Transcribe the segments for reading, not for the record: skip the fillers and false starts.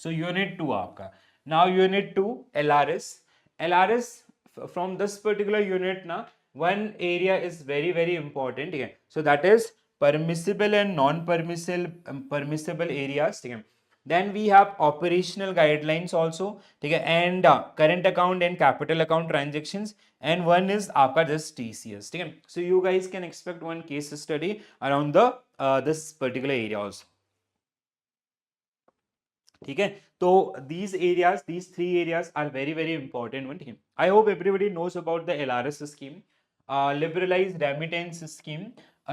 So unit 2 आपका. Now unit 2 LRS. LRS from this particular unit ना one area is very very important. ठीक है. So that is permissible and non-permissible permissible areas. ठीक है. Then we have operational guidelines also. ठीक है. And current account and capital account transactions. And one is आपका just TCS. ठीक है. So you guys can expect one case study around the this particular area also. ठीक है. तो these areas, these three areas are very very important one. ठीक है. I hope everybody knows about the LRS scheme, liberalized remittance scheme.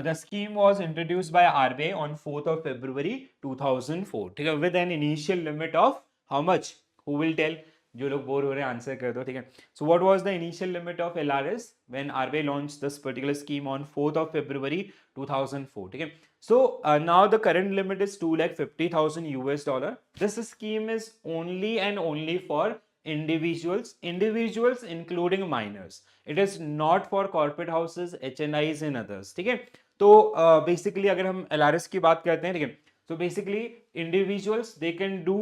The scheme was introduced by RBI on 4th of February 2004. ठीक है. With an initial limit of how much? Who will tell? जो लोग bore हो रहे हैं answer कर दो. ठीक है. So what was the initial limit of LRS when RBI launched this particular scheme on 4th of February 2004? ठीक है. So now the current limit is 2,50,000 US dollar. This scheme is only and only for individuals including minors. It is not for corporate houses, HNIs and others. ठीक है. तो basically अगर हम LRS की बात करते हैं, ठीक है, so basically individuals they can do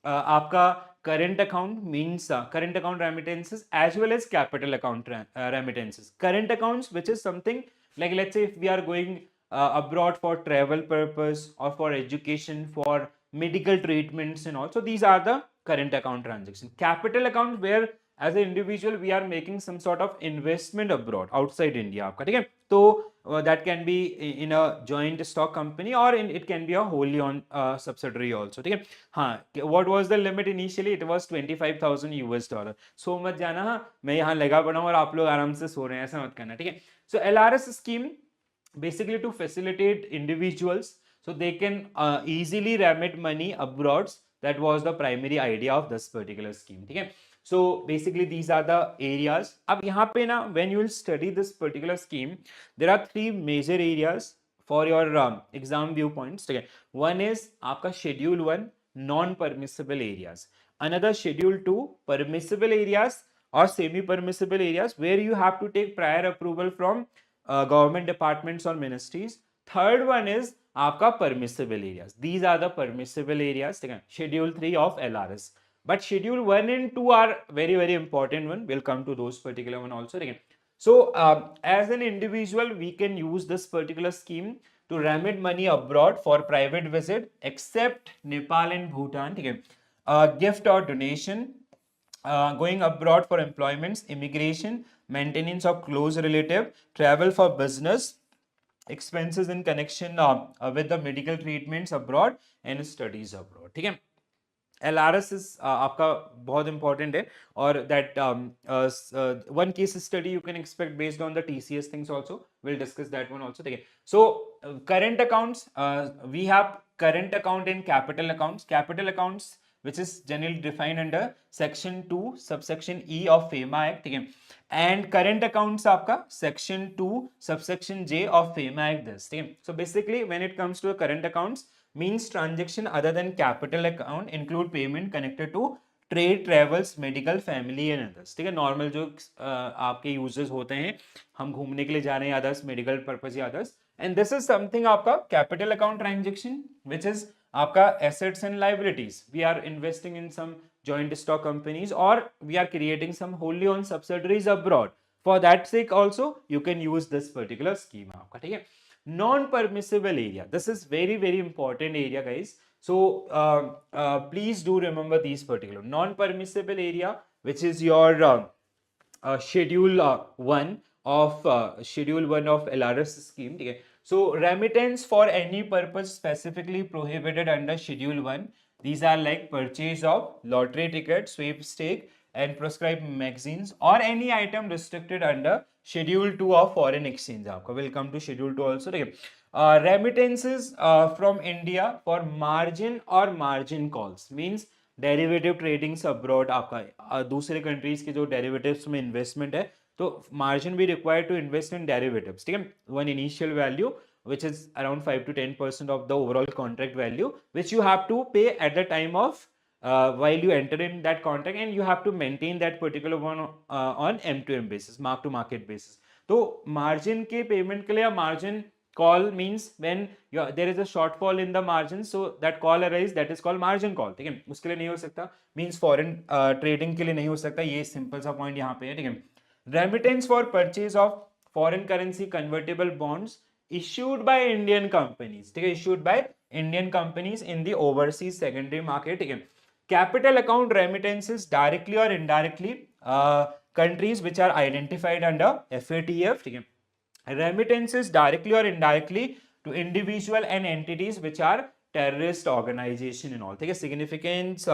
आपका current account means current account remittances as well as capital account remittances. Current accounts, which is something like, let's say if we are going abroad for travel purpose or for education, for medical treatments and all, so these are the current account transactions. Capital account, where as an individual we are making some sort of investment abroad outside India आपका. ठीक है. तो that can be in a joint stock company or it can be a wholly owned subsidiary also. ठीक है. हाँ, what was the limit initially? It was 25,000 US dollar. सो मत जाना, हाँ मैं यहाँ लगा पड़ा हूँ और आप लोग आराम से सो रहे हैं, ऐसा मत करना. ठीक है. So LRS scheme basically to facilitate individuals so they can easily remit money abroad. That was the primary idea of this particular scheme. ठीक है. So basically these are the areas. अब यहाँ पे ना when you will study this particular scheme, there are three major areas for your exam viewpoints. ठीक है. One is आपका schedule 1 non-permissible areas, another schedule 2 permissible areas or semi-permissible areas where you have to take prior approval from government departments or ministries. Third one is आपका permissible areas. These are the permissible areas. ठीक है. Schedule 3 of LRS. But schedule 1 and 2 are very very important one. We'll come to those particular one also. ठीक है. So as an individual we can use this particular scheme to remit money abroad for private visit except Nepal and Bhutan. ठीक है. Gift or donation, going abroad for employments, immigration, maintenance of close relative, travel for business, expenses in connection with the medical treatments abroad and studies abroad. ठीक है. LRS is आपका बहुत important है और that one case study you can expect based on the TCS things also. We'll discuss that one also. ठीक है. So current accounts, we have current account and capital accounts. Capital accounts which is generally defined under section 2 subsection E of FEMA Act. ठीक है. And current accounts आपका section 2 subsection J of FEMA Act this. ठीक है. So basically when it comes to current accounts means transaction other than capital account include payment connected to trade travels medical family and others. ठीक है. Normal जो आपके users होते हैं, हम घूमने के लिए जा रहे हैं, अदर्स मेडिकल पर्पज या others, and this is something आपका capital account transaction which is आपका assets and liabilities. We are investing in some joint stock companies or we are creating some wholly owned subsidiaries abroad. For that sake also you can use this particular scheme आपका. ठीक है. Non-permissible area, this is very very important area guys. So please do remember these particular non-permissible area, which is your schedule 1 of schedule 1 of LRS scheme. ठीक है. So remittance for any purpose specifically prohibited under schedule 1, these are like purchase of lottery ticket, sweepstake and prescribed magazines or any item restricted under schedule 2 of foreign exchange. आपका will come to schedule 2 also. ठीक है. Remittances from India for margin or margin calls means derivative tradings abroad. आपका दूसरे countries के जो derivatives में investment है तो मार्जिन भी required to invest in derivatives. ठीक है. One initial value which is around 5 to 10% of the overall contract value which you have to pay at the time of while you enter in that contract, and you have to maintain that particular one on M2M basis, mark to market basis. तो margin के payment के लिए margin call means when there is a shortfall in the margin, so that call arise, that is called margin call, ठीक है, उसके लिए नहीं हो सकता, मीन्स फॉरेन ट्रेडिंग के लिए नहीं हो सकता, ये सिंपल सा पॉइंट यहाँ पे है, ठीक है। Remittance for purchase of foreign currency convertible bonds issued by Indian companies, ठीक है, issued by Indian companies in the overseas secondary market, ठीक है। Capital account remittances directly or indirectly, countries which are identified under FATF, ठीक है। Remittances directly or indirectly to individual and entities which are terrorist organization and all, ठीक है। Significance,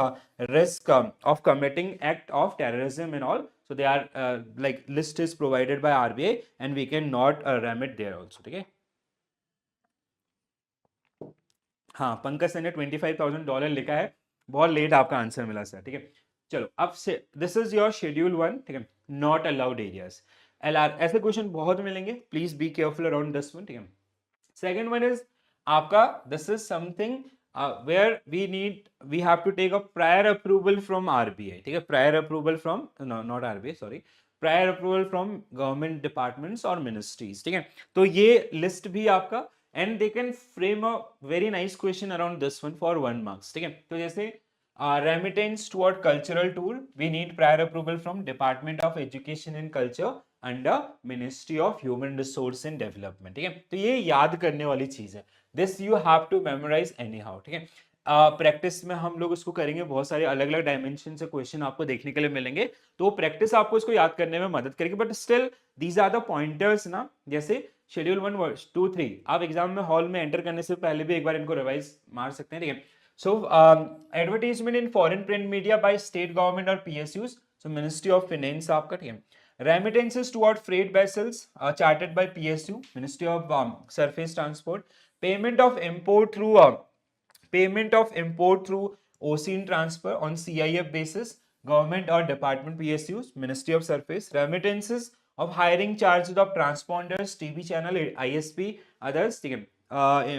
risk of committing act of terrorism and all, so they are like list is provided by RBI and we can not remit there also, ठीक है। हाँ, Pankaj sir ने $25,000 लिखा है, बहुत late आपका आंसर मिला सर, ठीक है। चलो अब से दिस इज योर शेड्यूल 1, ठीक है, नॉट अलाउड एरियाज। LR ऐसे क्वेश्चन बहुत मिलेंगे, please be careful around this one, ठीक है। सेकंड वन इज आपका this is something where we have to take a prior approval from RBI, ठीक है, prior approval from not RBI, sorry, prior approval from government departments और ministries, ठीक है। तो ये लिस्ट भी आपका, and they can frame a very nice question around this one for 1 marks, ठीक है। तो जैसे remittance toward cultural tour, we need prior approval from department of education and culture under ministry of human resource and development, ठीक है। तो ये याद करने वाली चीज है, this you have to memorise anyhow, ठीक है। प्रैक्टिस में हम लोग उसको करेंगे, बहुत सारे अलग अलग डायमेंशन से क्वेश्चन आपको देखने के लिए मिलेंगे, तो प्रैक्टिस आपको इसको याद करने में मदद करेगी, but still these are the pointers ना, जैसे शेड्यूल 1 2 3 आप एग्जाम में हॉल में एंटर करने से पहले भी एक बार इनको रिवाइज मार सकते हैं, ठीक है। So advertisement in foreign print media by state government और PSUs, so ministry of finance आपका, ठीक है। Remittances toward freight vessels chartered by PSU, Ministry of Surface Transport. Payment of import through OCEAN transfer on CIF basis, government or department PSUs, Ministry of Surface. Remittances of hiring charges of transponders, TV channel, ISP, others, ठीक है,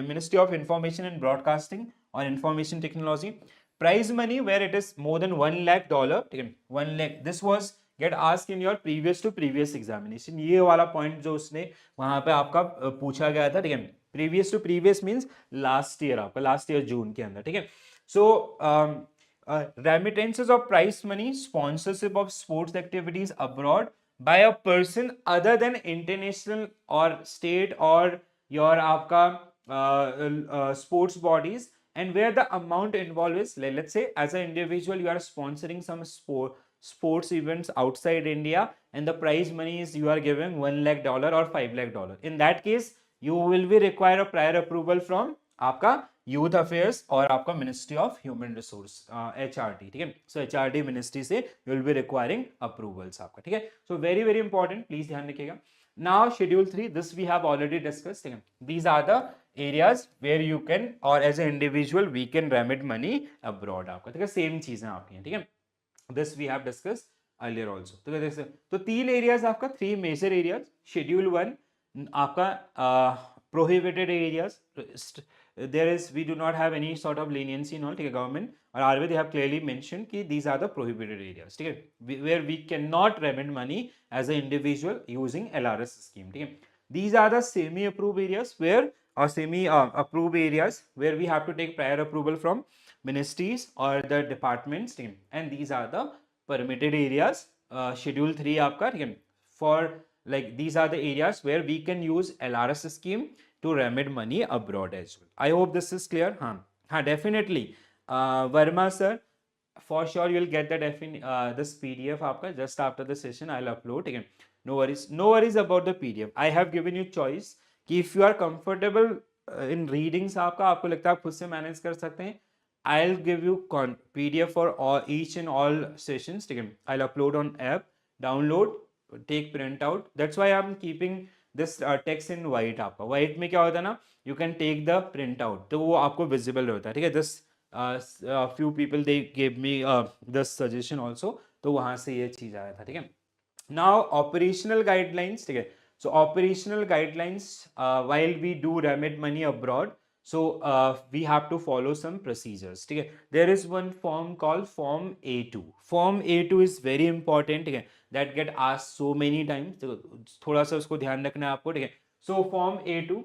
Ministry of Information and Broadcasting or Information Technology. Prize money where it is more than $1 lakh, ठीक है, 1 lakh. This was get asked in your previous to previous examination. ये वाला point जो उसने वहां पे आपका पूछा गया था, ठीक है। Previous to previous means last year, आपका लास्ट ईयर जून के अंदर, ठीक है। So remittances of prize money, sponsorship of sports activities abroad by a person other than international or state or your आपका sports bodies, and where the amount involved is, let's say as an individual you are sponsoring some sports events outside India and the prize money is you are giving $1 lakh or $5 lakh. In that case you will be require a prior approval from आपका youth affairs और आपका ministry of human resource HRD, ठीक है। सो HRD ministry से you will be requiring approvals आपका, ठीक है। So very very important, please ध्यान रखिएगा। Now schedule 3, this we have already discuss, ठीक है। These are the areas where you can और as a individual we can remit money abroad आपका, ठीक है। सेम चीजें आपकी हैं, ठीक है, this we have discuss earlier also. तो जैसे तो 3 एरियाज आपका, 3 मेजर एरियाज। शेड्यूल 1 आपका prohibited areas, there is we do not have any sort of leniency in all, ठीक है। गवर्नमेंट और RBI they have clearly mentioned कि these are the prohibited areas, ठीक है, where we cannot remit money as an individual using LRS scheme, ठीक है। These are the semi approved areas where or semi approved areas where we have to take prior approval from ministries or the departments, ठीक है, and these are the permitted areas, schedule 3 आपका, ठीक है, for like these are the areas where we can use LRS scheme to remit money abroad as well. I hope this is clear. हाँ, definitely. Verma sir, for sure you will get this PDF आपका just after the session. I'll upload. ठीक है, no worries about the PDF. I have given you choice कि if you are comfortable in readings आपको लगता है आप खुद से manage कर सकते हैं, I'll give you PDF for each and all sessions, ठीक है। I'll upload on app, download, take print out. That's why I'm keeping this text in white. आपका वाइट में क्या होता है ना, you can take the print out, तो वो आपको विजिबल होता है, ठीक है। This few people they give me this suggestion also, तो वहां से ये चीज आया था, ठीक है। नाउ ऑपरेशनल गाइडलाइंस, ठीक है। So operational guidelines while we do remit money abroad, so we have to follow some procedures, ठीक है। there is one form called form A2. form A2 is very important, ठीक है, that get asked so many times, तो थोड़ा सा उसको ध्यान रखना है आपको, ठीक है। so form A2,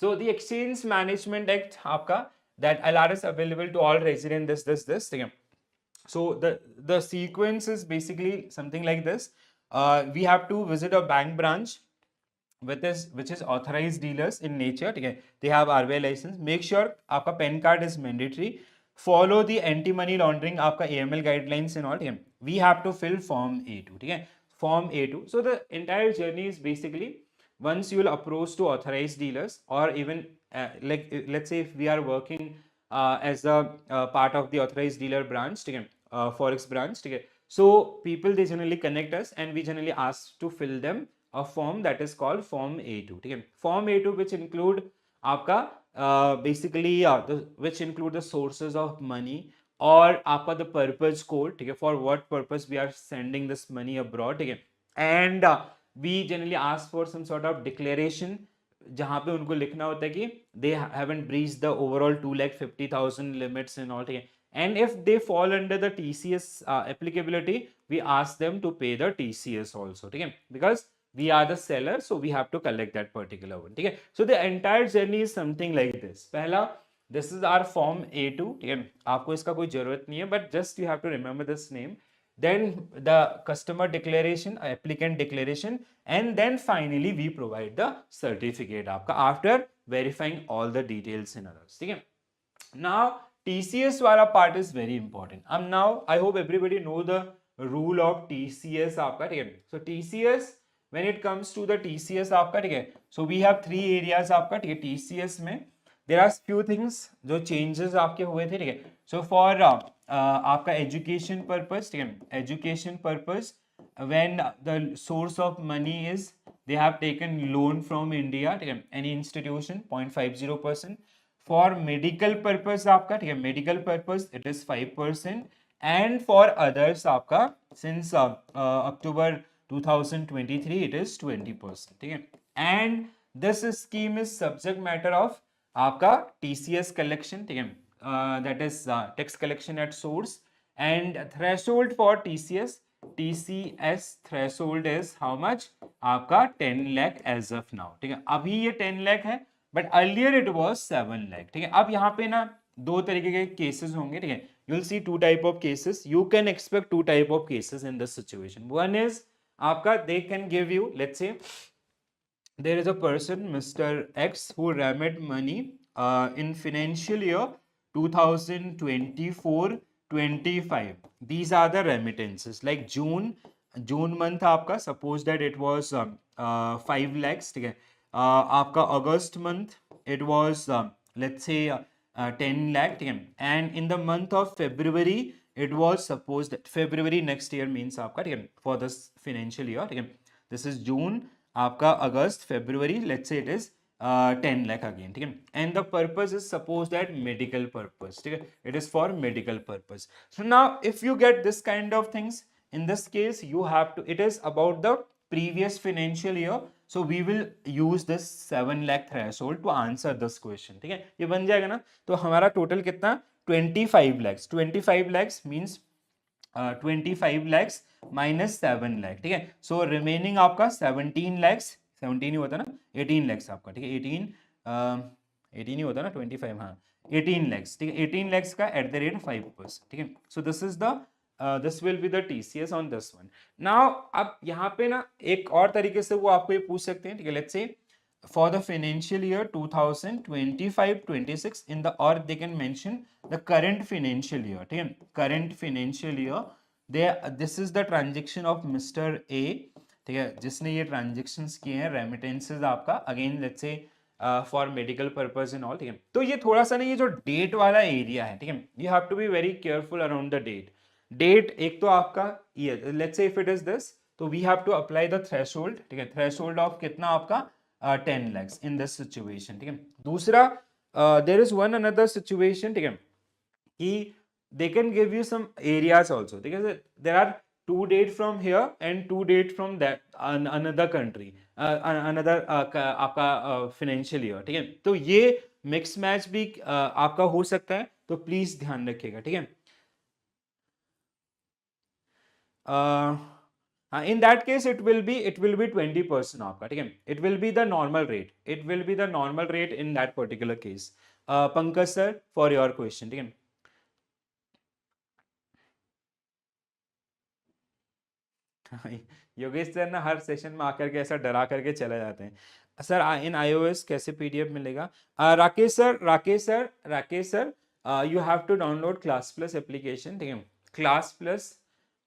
So the Exchange Management Act आपका that LRS available to all resident this ठीक है. So the sequence is basically something like this. We have to visit a bank branch which is authorized dealers in nature. ठीक है, they have RBI license. Make sure आपका PAN card is mandatory. Follow the anti money laundering आपका AML guidelines and all. ठीक है, we have to fill form A2. ठीक है, form A2. So the entire journey is basically once you will approach to authorized dealers or even like let's say if we are working as a part of the authorized dealer branch, ठीक है, forex branch, ठीक है, so people they generally connect us and we generally ask to fill them a form that is called form A2. ठीक है, form A2 which include आपका basically which include the sources of money और आपका the purpose code, ठीक है, for what purpose we are sending this money abroad, ठीक है, and we generally ask for some sort of declaration जहाँ पे उनको लिखना होता है कि they haven't breached the overall 2,50,000 limits and all, ठीक है, and if they fall under the TCS applicability we ask them to pay the TCS also, ठीक है, because we are the seller so we have to collect that particular one, ठीक है. So the entire journey is something like this. पहला this is our form A2, ठीक है, आपको इसका कोई जरूरत नहीं है but just you have to remember this name. Then the customer declaration, applicant declaration, and then finally we provide the certificate आपका after verifying all the details and others, ठीक है. Now TCS वाला part is very important. Now I hope everybody know the rule of TCS आपका, ठीक है. So TCS when it comes to the TCS आपका, ठीक है, so we have three areas आपका, ठीक है, TCS में there are few things जो changes आपके हुए थे, ठीक है. So for आपका education purpose, ठीक है, education purpose when the source of money is they have taken loan from India, ठीक है, any institution 0.50%. For medical purpose आपका, ठीक है, medical purpose it is 5%, and for others आपका since October 2023 it is 20%, ठीक है, and this scheme is subject matter of आपका TCS collection, ठीक है, that is tax collection at source, and threshold for TCS threshold is how much आपका 10 lakh as of now, ठीक है, अभी ये 10 lakh है but earlier it was 7 lakh, ठीक है. अब यहाँ पे ना दो तरीके के केसेस होंगे, ठीक है, you will see two type of cases, you can expect two type of cases in this situation. One is आपका they can give you let's say there is a person Mr. X who remit money in financial year 2024-25. These are the remittances like June month आपका suppose that it was 5 lakhs, ठीक है, आपका August month it was let's say 10 lakh, ठीक है, and in the month of February it was suppose February next year means आपका, ठीक है, for this financial year, ठीक है, दिस इज जून आपका August February let's say it is 10 lakh again, ठीक है, and the purpose is suppose that medical purpose, ठीक है, it is for medical purpose. So now if you get this kind of things in this case you have to it is about the previous financial year, so we will use this 7 lakh threshold to answer this question, ठीक है, ये बन जाएगा ना. तो हमारा total कितना 25 lakhs, 25 lakhs means 25 lakhs minus 7 lakh, ठीक है, so remaining आपका 17 lakhs, 17 ही होता ना, 18 lakhs आपका, ठीक है, 18 ही होता ना 25, हाँ 18 lakhs, ठीक है, 18 lakhs का at the rate 5%, ठीक है. so this is the this will be the TCS on this one. Now अब यहाँ पे ना एक और तरीके से वो आपको ये पूछ सकते हैं, ठीक है, let's say for the financial year 2025-26 in the or they can mention the current financial year, ठीक है, current financial year this is the transaction of Mr. A, ठीक है, जिसने ये transactions किए हैं remittances आपका again let's say for medical purpose and all, ठीक है. तो ये थोड़ा सा ना ये जो डेट वाला एरिया है, ठीक है, you have to be very careful around the date. एक तो आपका ये let's say if it is this तो we have to apply the threshold, ठीक है, थ्रेशोल्ड ऑफ कितना आपका 10 lakhs इन दिस सिचुएशन, ठीक है. दूसरा there is one another situation, ठीक है, कि they can give you some areas also, ठीक है, there are two date from here and two date from that another country, another आपका financial year, ठीक है. तो ये मिक्स मैच भी आपका हो सकता है, तो प्लीज ध्यान रखिएगा, ठीक है. हाँ, in that case it will be 20% आपका, ठीक है, it will be the normal rate, it will be the normal rate in that particular case. Pankaj sir for your question, ठीक है। योगेश सर ना हर सेशन में आकर के ऐसा डरा करके चले जाते हैं। सर इन iOS कैसे पीडीएफ मिलेगा? Rakesh sir you have to download class plus application, ठीक है, class plus,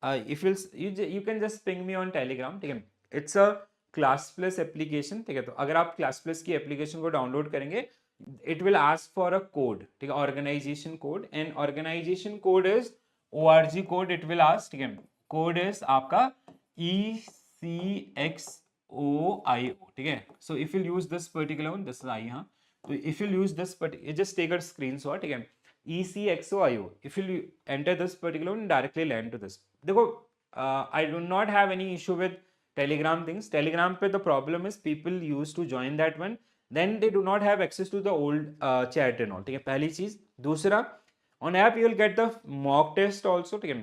if you can just ping me on Telegram, ठीक है, it's a class plus application, ठीक है। तो अगर आप क्लास प्लस की एप्लीकेशन को डाउनलोड करेंगे, it will ask for a code, ठीक है, organisation code, and organisation code is ORG code, it will ask, ठीक है, कोड इज आपका ECXOIO, ठीक है। So if you use this particular one, this is I, हाँ, तो if you use this just take a screenshot, ठीक है, ECXOIO, if you enter this particular one, directly land to this. देखो, I do not have any issue with Telegram things. Telegram पे the problem is people use to join that one, then they do not have access to the old chat and all, ठीक है, पहली चीज। दूसरा, on app you will get the mock test also, ठीक है,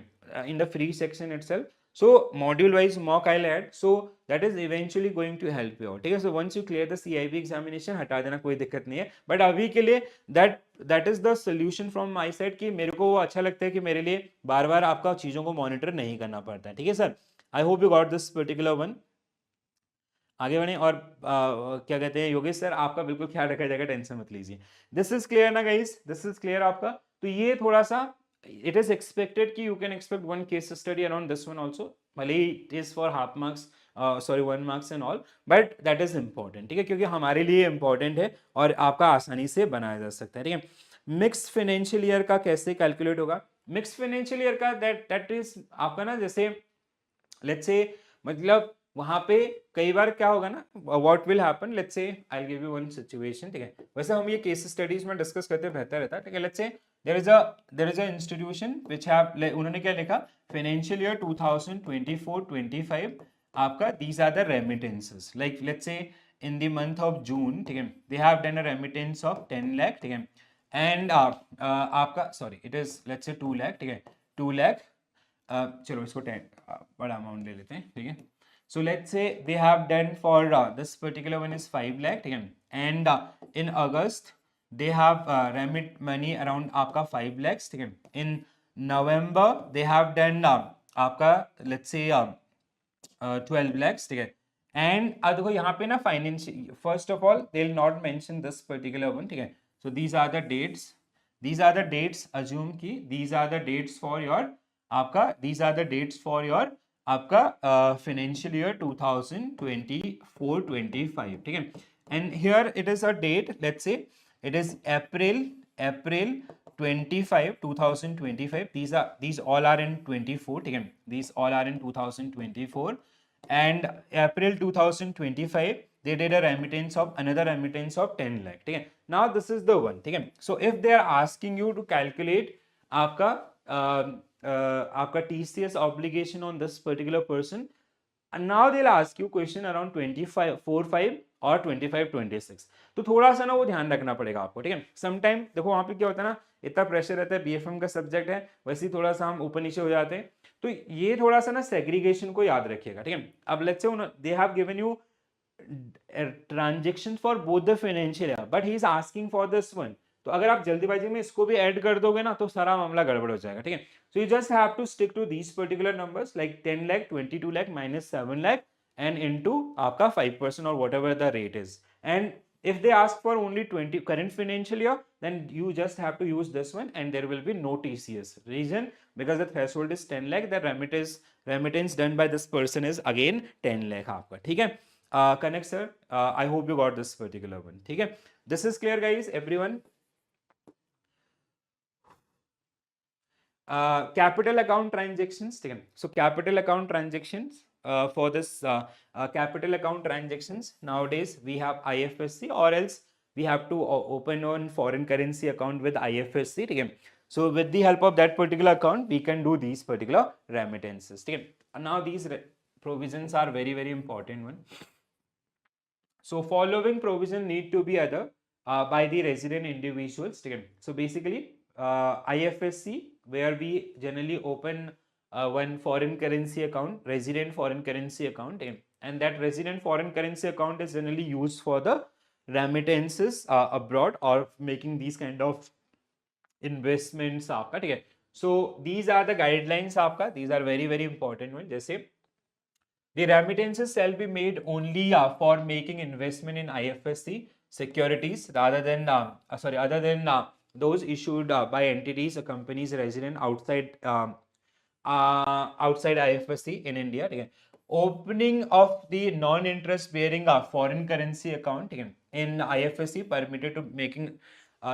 in the free section itself, so module wise mock I'll add, so that is eventually going to help you out, ठीक है। so once you clear the CIB examination हटा देना, कोई दिक्कत नहीं है, बट अभी के लिए that is the solution from my side, कि मेरे को वो अच्छा लगता है कि मेरे लिए बार बार आपका चीजों को मॉनिटर नहीं करना पड़ता है, ठीक है sir. I hope you got this particular one. आगे बढ़े, और क्या कहते हैं योगेश सर, आपका बिल्कुल ख्याल रखा जाएगा, टेंशन मत लीजिए। दिस इज क्लियर ना गाइस, दिस इज क्लियर आपका। तो ये थोड़ा सा इट इज एक्सपेक्टेड कि you can expect one case study around this one also, भले ही it is for half marks, sorry 1 marks and all, but that is important, ठीक है, क्योंकि हमारे लिए इंपॉर्टेंट है और आपका आसानी से बनाया जा सकता है, ठीक है। मिक्स फाइनेंशियल ईयर का कैसे कैलकुलेट होगा? मिक्स फाइनेंशियल ईयर का दैट इज आपका ना, जैसे लेट्स से, मतलब वहां पे कई बार क्या होगा ना, what will happen, let's say I give you one situation, ठीक है, वैसे हम ये केस स्टडीज में डिस्कस करते बेहतर रहता है, ठीक है। Let's say there is a institution which have, उन्होंने क्या लिखा, फाइनेंशियल ईयर 2024-25 आपका, these are the remittances, like let's say in the month of June, ठीक है, they have done a remittance of 10 lakh, ठीक है, एंड आपका sorry it is let's say 2 lakh, ठीक है, 2 लाख, चलो इसको 10 बड़ा अमाउंट ले लेते हैं, ठीक है। So let's say they have done for this particular one is 5 lakh, ठीक है, and in August they have remit money around आपका 5 lakhs, ठीक है। इन नवंबर दे हैव डन आपका लेट्स से 12 lakhs, ठीक है। एंड देखो यहाँ पे ना financial, first of all they will not mention this particular one, ठीक है। So these are the dates, these are the dates, assume कि these are the dates for your आपका, these are the dates for your आपका financial year 2024-25, ठीक है। and here it is a date, let's say it is April 25 2025, these all are in 24, ठीक है, these all are in 2024, and April 2025 they did a remittance of another remittance of 10 lakh, ठीक है। now this is the one, ठीक है। so if they are asking you to calculate आपका आपका TCS obligation on this particular person, and now they'll ask you question around 25-4-5 और 25-26, तो थोड़ा सा ना वो ध्यान रखना पड़ेगा आपको, ठीक है। समटाइम देखो वहां पे क्या होता है ना, इतना प्रेशर रहता है, BFM का सब्जेक्ट है, वैसे ही थोड़ा सा हम ऊपर नीचे हो जाते हैं, तो ये थोड़ा सा ना सेग्रीगेशन को याद रखिएगा, ठीक है। अब let's say they have given you transaction for both the financial year, but he is asking for this one, तो अगर आप जल्दीबाजी में इसको भी ऐड कर दोगे ना, तो सारा मामला गड़बड़ हो जाएगा, ठीक है। So you just have to stick to these particular numbers, like 10 lakh, 22 lakh minus 7 lakh and into आपका 5% और whatever the rate is, and if they ask for only 20 current financial year, then you just have to use this one and there will be no TCS. Reason, because the threshold is 10 lakh, the remittance done by this person is again 10 lakh आपका, ठीक है। Connect sir, I hope you got this particular one, ठीक है। This is clear guys, everyone. Capital account transactions, ठीक है। So capital account transactions, for this capital account transactions, nowadays we have IFSC, or else we have to open on foreign currency account with IFSC, ठीक है। So with the help of that particular account, we can do these particular remittances, ठीक है। Now these provisions are very very important one. So following provision need to be other by the resident individuals, ठीक है। So basically IFSC, where we generally open one foreign currency account, resident foreign currency account, and that resident foreign currency account is generally used for the remittances abroad or making these kind of investments आपका, ठीक है. So these are the guidelines आपका, these are very very important one. जैसे the remittances shall be made only for making investment in IFSC securities rather than other than those issued by entities or companies resident outside IFSC in India. Okay. Opening of the non-interest bearing foreign currency account in IFSC permitted to making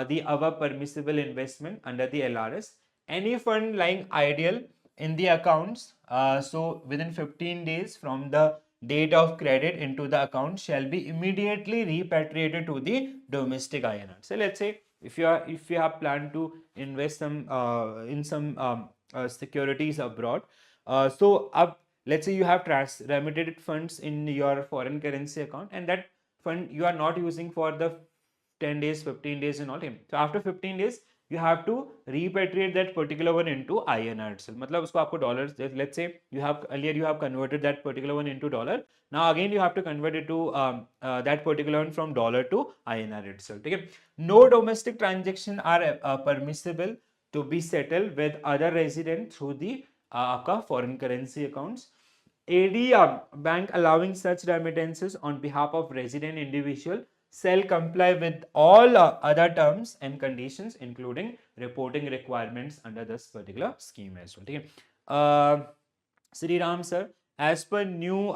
the above permissible investment under the LRS. Any fund lying idle in the accounts, so within 15 days from the date of credit into the account shall be immediately repatriated to the domestic INR. So let's say if you have planned to invest some in some securities abroad, so let's say you have remitted funds in your foreign currency account, and that fund you are not using for the 10 days, 15 days and all. So after 15 days you have to repatriate that particular one into INR itself. मतलब उसको आपको dollars, let's say you have earlier you have converted that particular one into dollar, now again you have to convert it to that particular one from dollar to INR itself. Okay. No domestic transaction are permissible to be settled with other resident through the आपका foreign currency accounts. AD bank allowing such remittances on behalf of resident individual shall comply with all other terms and conditions, including reporting requirements under this particular scheme as well. Okay. Sri Ram sir, as per new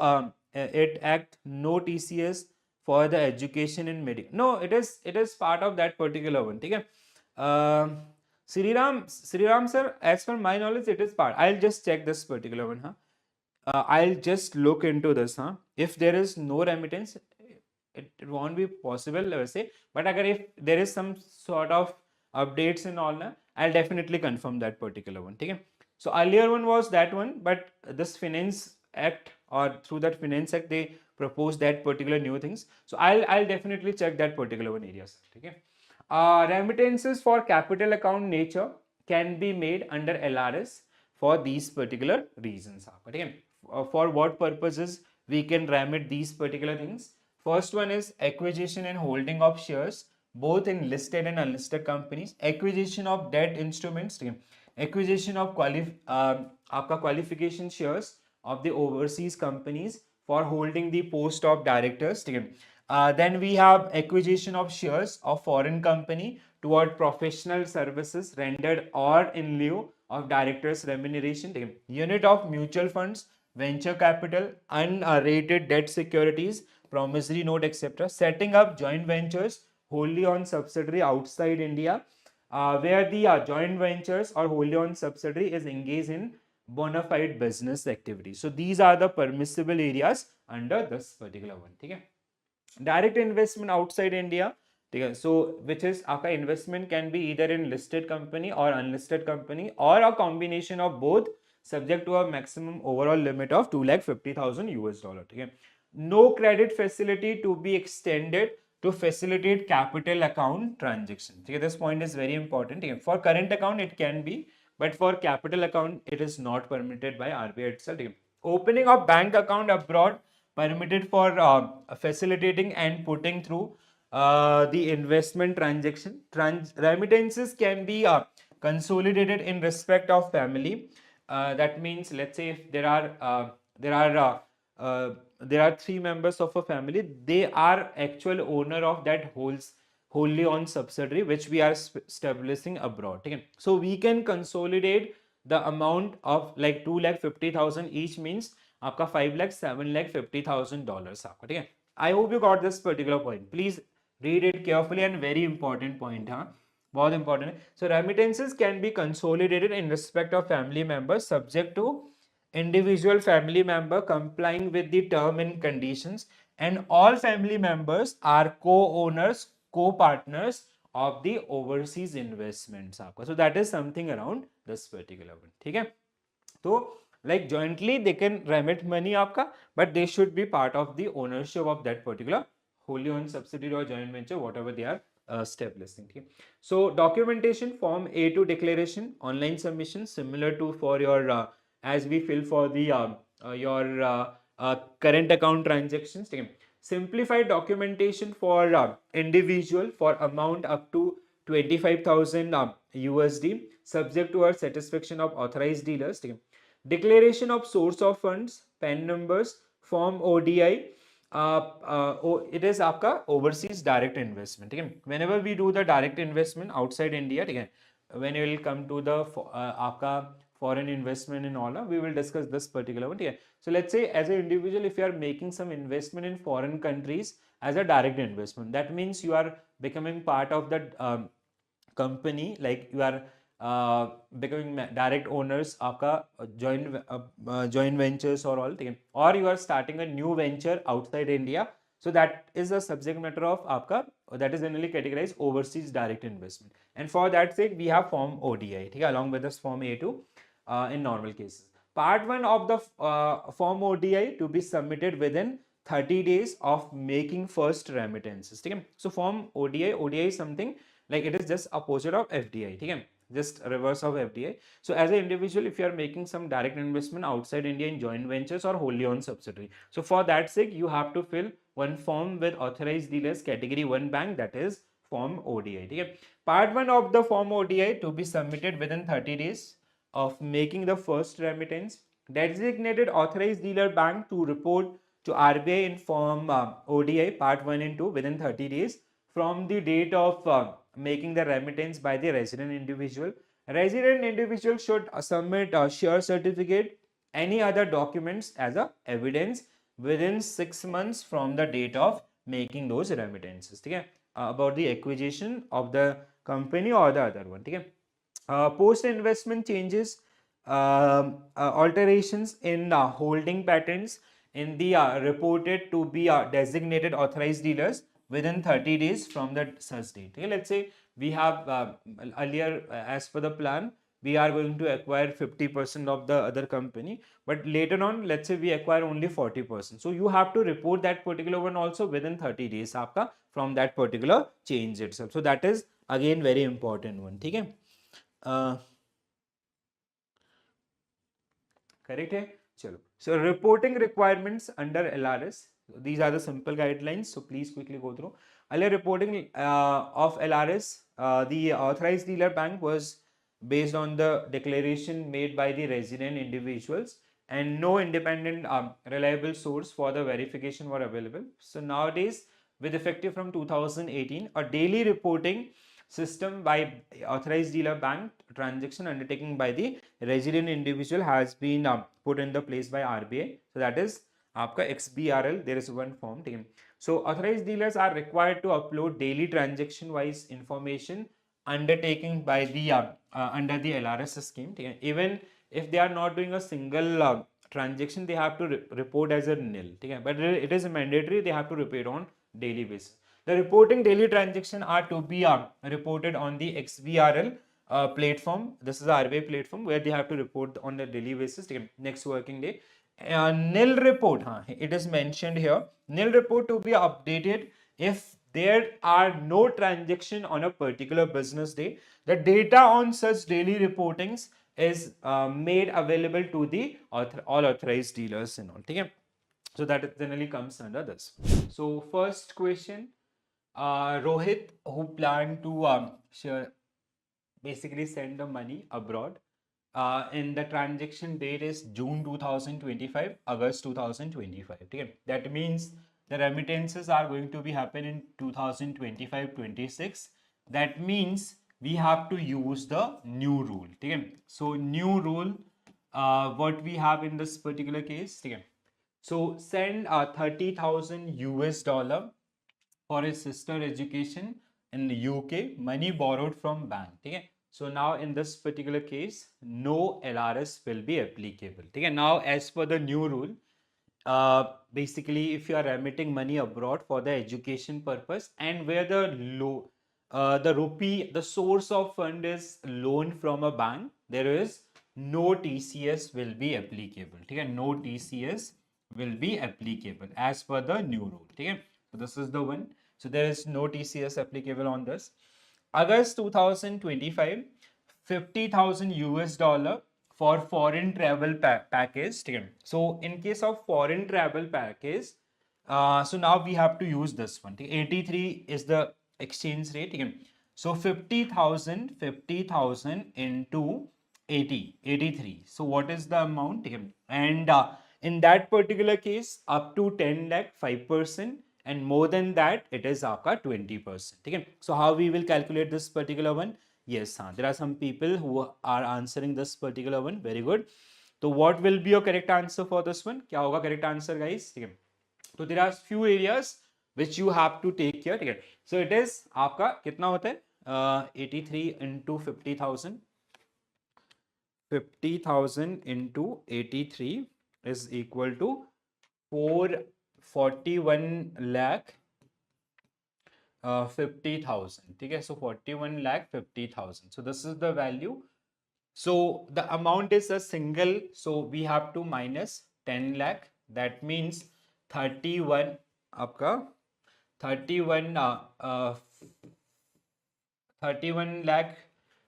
it act, no TCS for the education in medical. No, it is part of that particular one. Okay. Sri Ram sir, as per my knowledge, it is part. I'll just check this particular one. Huh? I'll just look into this. Huh? If there is no remittance, it won't be possible, let's say. But if there is some sort of updates and all, I'll definitely confirm that particular one. Okay? So earlier one was that one, but this Finance Act, or through that Finance Act, they proposed that particular new things. So I'll definitely check that particular one areas. Okay? Remittances for capital account nature can be made under LRS for these particular reasons. Okay? For what purposes we can remit these particular things? First one is acquisition and holding of shares both in listed and unlisted companies, acquisition of debt instruments, acquisition of qualification shares of the overseas companies for holding the post of directors. Then we have acquisition of shares of foreign company toward professional services rendered or in lieu of directors remuneration. Unit of mutual funds, venture capital, unrated debt securities, promissory note, etc. Setting up joint ventures wholly on subsidiary outside India, where the joint ventures or wholly on subsidiary is engaged in bona fide business activity. So these are the permissible areas under this particular one. Okay? Direct investment outside India. So which is our investment can be either in listed company or unlisted company or a combination of both, subject to a maximum overall limit of 250,000 US dollar. Okay? No credit facility to be extended to facilitate capital account transaction. Okay? This point is very important. Okay? For current account it can be, but for capital account it is not permitted by RBI itself. Okay? Opening of bank account abroad permitted for facilitating and putting through the investment transaction. Remittances can be consolidated in respect of family. That means, let's say if there are 3 members of a family, they are actual owner of that wholly owned subsidiary which we are establishing abroad. Okay? So we can consolidate the amount of like 250,000 each, means आपका 5 lakh $7,50,000 आपका. ठीक है? I hope you got this particular point. Please read it carefully, and very important point. हाँ, बहुत important है. So remittances can be consolidated in respect of family members subject to individual family member complying with the term and conditions, and all family members are co-owners, co-partners of the overseas investments आपका. So that is something around this particular one. ठीक है? तो like jointly they can remit money आपका, but they should be part of the ownership of that particular wholly owned subsidiary or joint venture, whatever they are establishing. Okay? So documentation, form A2 declaration, online submission, similar to for your as we fill for the your current account transactions. ठीक है. Simplified documentation for individual for amount up to 25,000 USD, subject to our satisfaction of authorized dealers. ठीक है. Declaration of source of funds, PAN numbers, form ODI. It is आपका overseas direct investment. ठीक है. Whenever we do the direct investment outside India, ठीक है, when you will come to the आपका foreign investment in all, we will discuss this particular one. Okay. So let's say as an individual, if you are making some investment in foreign countries as a direct investment, that means you are becoming part of the company, like you are becoming direct owners आपका joint ventures or all, or you are starting a new venture outside India. So that is a subject matter of आपका, that is generally categorized overseas direct investment. And for that sake, we have form ODI, ठीक है, along with this form A2 in normal cases. Part 1 of the form ODI to be submitted within 30 days of making first remittances. ठीक है. So form ODI is something like it is just opposite of FDI. ठीक है, just reverse of FDI. So as an individual, if you are making some direct investment outside India in joint ventures or wholly owned subsidiary, so for that sake you have to fill one form with authorized dealers category 1 bank, that is form ODI. ठीक है. Part 1 of the form ODI to be submitted within 30 days of making the first remittance. Designated authorized dealer bank to report to RBI in form ODI part 1 and 2 within 30 days from the date of making the remittance by the resident individual. Resident individual should submit a share certificate, any other documents as a evidence within 6 months from the date of making those remittances. ठीक है, about the acquisition of the company or the other one. ठीक है. Post investment changes, alterations in holding patterns in the reported to be designated authorized dealers within 30 days from the such date. Okay, let's say we have earlier, as per the plan, we are going to acquire 50% of the other company, but later on, let's say we acquire only 40%. So you have to report that particular one also within 30 days आपका from that particular change itself. So that is again very important one. ठीक है. Correct है. चलो, so reporting requirements under LRS, these are the simple guidelines, so please quickly go through. Earlier reporting of LRS, the authorized dealer bank was based on the declaration made by the resident individuals, and no independent reliable source for the verification were available. So nowadays, with effective from 2018, a daily reporting system by authorized dealer bank transaction undertaken by the resident individual has been put in the place by RBI. So that is आपका XBRL. There is one form. ठीक है. So authorized dealers are required to upload daily transaction wise information undertaken by the under the LRS scheme. ठीक है. Even if they are not doing a single transaction, they have to report as a nil. ठीक है. But it is mandatory, they have to report on daily basis. The reporting daily transaction are to be reported on the XBRL platform. This is the RBI platform where they have to report on a daily basis. Next working day. Nil report, it is mentioned here. Nil report to be updated if there are no transaction on a particular business day. The data on such daily reportings is made available to the all authorized dealers and all. Okay? So that generally comes under this. So first question. Rohit, who planned to basically send the money abroad, and the transaction date is June 2025, August 2025. Okay? That means the remittances are going to be happen in 2025-26. That means we have to use the new rule. Okay? So new rule, what we have in this particular case. Okay? So send 30,000 US dollar for his sister education in the UK, money borrowed from bank. Okay? So now in this particular case, no LRS will be applicable. Okay? Now as per the new rule, basically if you are remitting money abroad for the education purpose and where the rupee, the source of fund is loan from a bank, there is no TCS will be applicable. Okay? No TCS will be applicable as per the new rule. Okay? So this is the one. So there is no TCS applicable on this. August 2025, 50,000 US dollar for foreign travel package, ठीक है? So in case of foreign travel package, so now we have to use this one, ठीक है? 83 is the exchange rate, ठीक है? So 50,000 into 80, 83. So what is the amount, ठीक है? And in that particular case, up to 10 lakh 5%, and more than that it is आपका 20%, ठीक है? So how we will calculate this particular one? Yes, there are some people who are answering this particular one. Very good. So what will be your correct answer for this one? क्या होगा correct answer, guys? ठीक है? तो there are few areas which you have to take care, ठीक है? So it is आपका कितना होता है? 83 into 50,000. 50,000 into 83 is equal to 441 lakh 50,000, ठीक है? So 41 lakh 50,000. So this is the value. So the amount is a single, so we have to minus 10 lakh. That means 31 आपका 31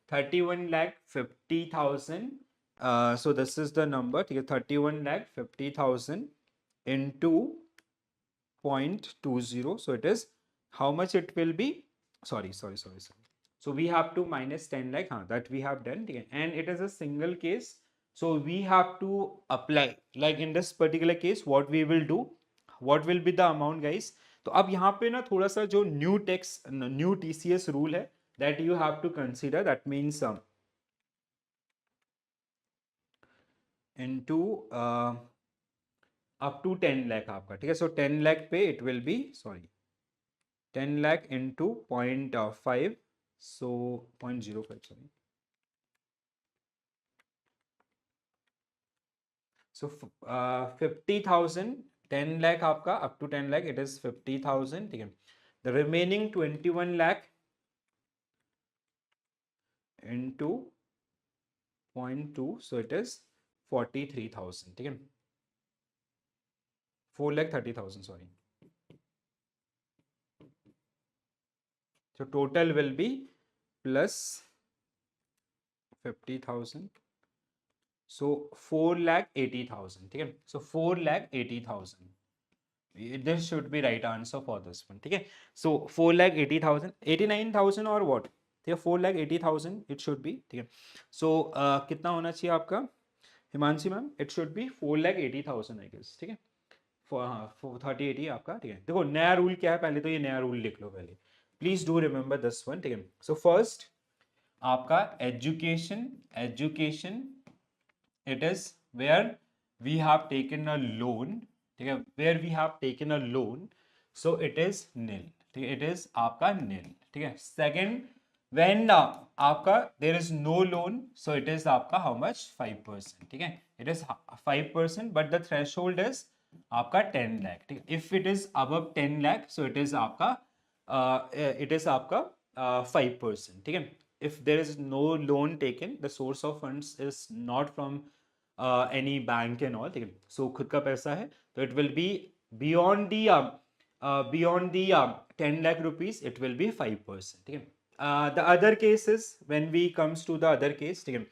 31 lakh 50,000. So this is the number, ठीक है? 31 lakh 50,000 into 0.20. So it is how much it will be? Sorry. So we have to minus 10 lakh, that we have done, and it is a single case. So we have to apply, like in this particular case, what we will do, what will be the amount, guys? तो अब यहाँ पे ना थोड़ा सा जो new TCS rule है, that you have to consider. That means into up to 10 lakh आपका, ठीक है? So 10 lakh पे it will be 10 lakh into 0.5, so 0.05, sorry. So 50,000, 10 lakh आपका up to 10 lakh, it is 50,000, ठीक है? The remaining 21 lakh into 0.2, so it is 43,000, ठीक है? 4,30,000, sorry. So total will be plus 50,000. So 4,80,000, ठीक है? So 4,80,000. This should be right answer for this one, ठीक है? So 4,80,000, 89,000 or what? ठीक है? 4,80,000 it should be, ठीक है? So कितना होना चाहिए आपका Himanshi ma'am? It should be 4,80,000, I guess, ठीक है? 3080 आपका, ठीक है? देखो नया रूल क्या है, पहले तो ये नया रूल लिख लो पहले. Please do remember this one, ठीक है? सो फर्स्ट आपका education it is where we have taken a loan, ठीक है? where we have taken a loan, so it is nil, ठीक है? it is आपका nil, ठीक है? Second, when आपका there is no loan, so it is आपका how much? 5%, ठीक है? it is 5%, but the threshold is आपका 10 lakh, ठीक है? if it is above 10 lakh, so it is आपका 5%, ठीक है? if there is no loan taken, the source of funds is not from any bank and all, ठीक है? so खुद का पैसा है, तो it will be beyond the 10 lakh rupees, it will be 5%, ठीक है? The other cases, when we comes to the other case, ठीक है?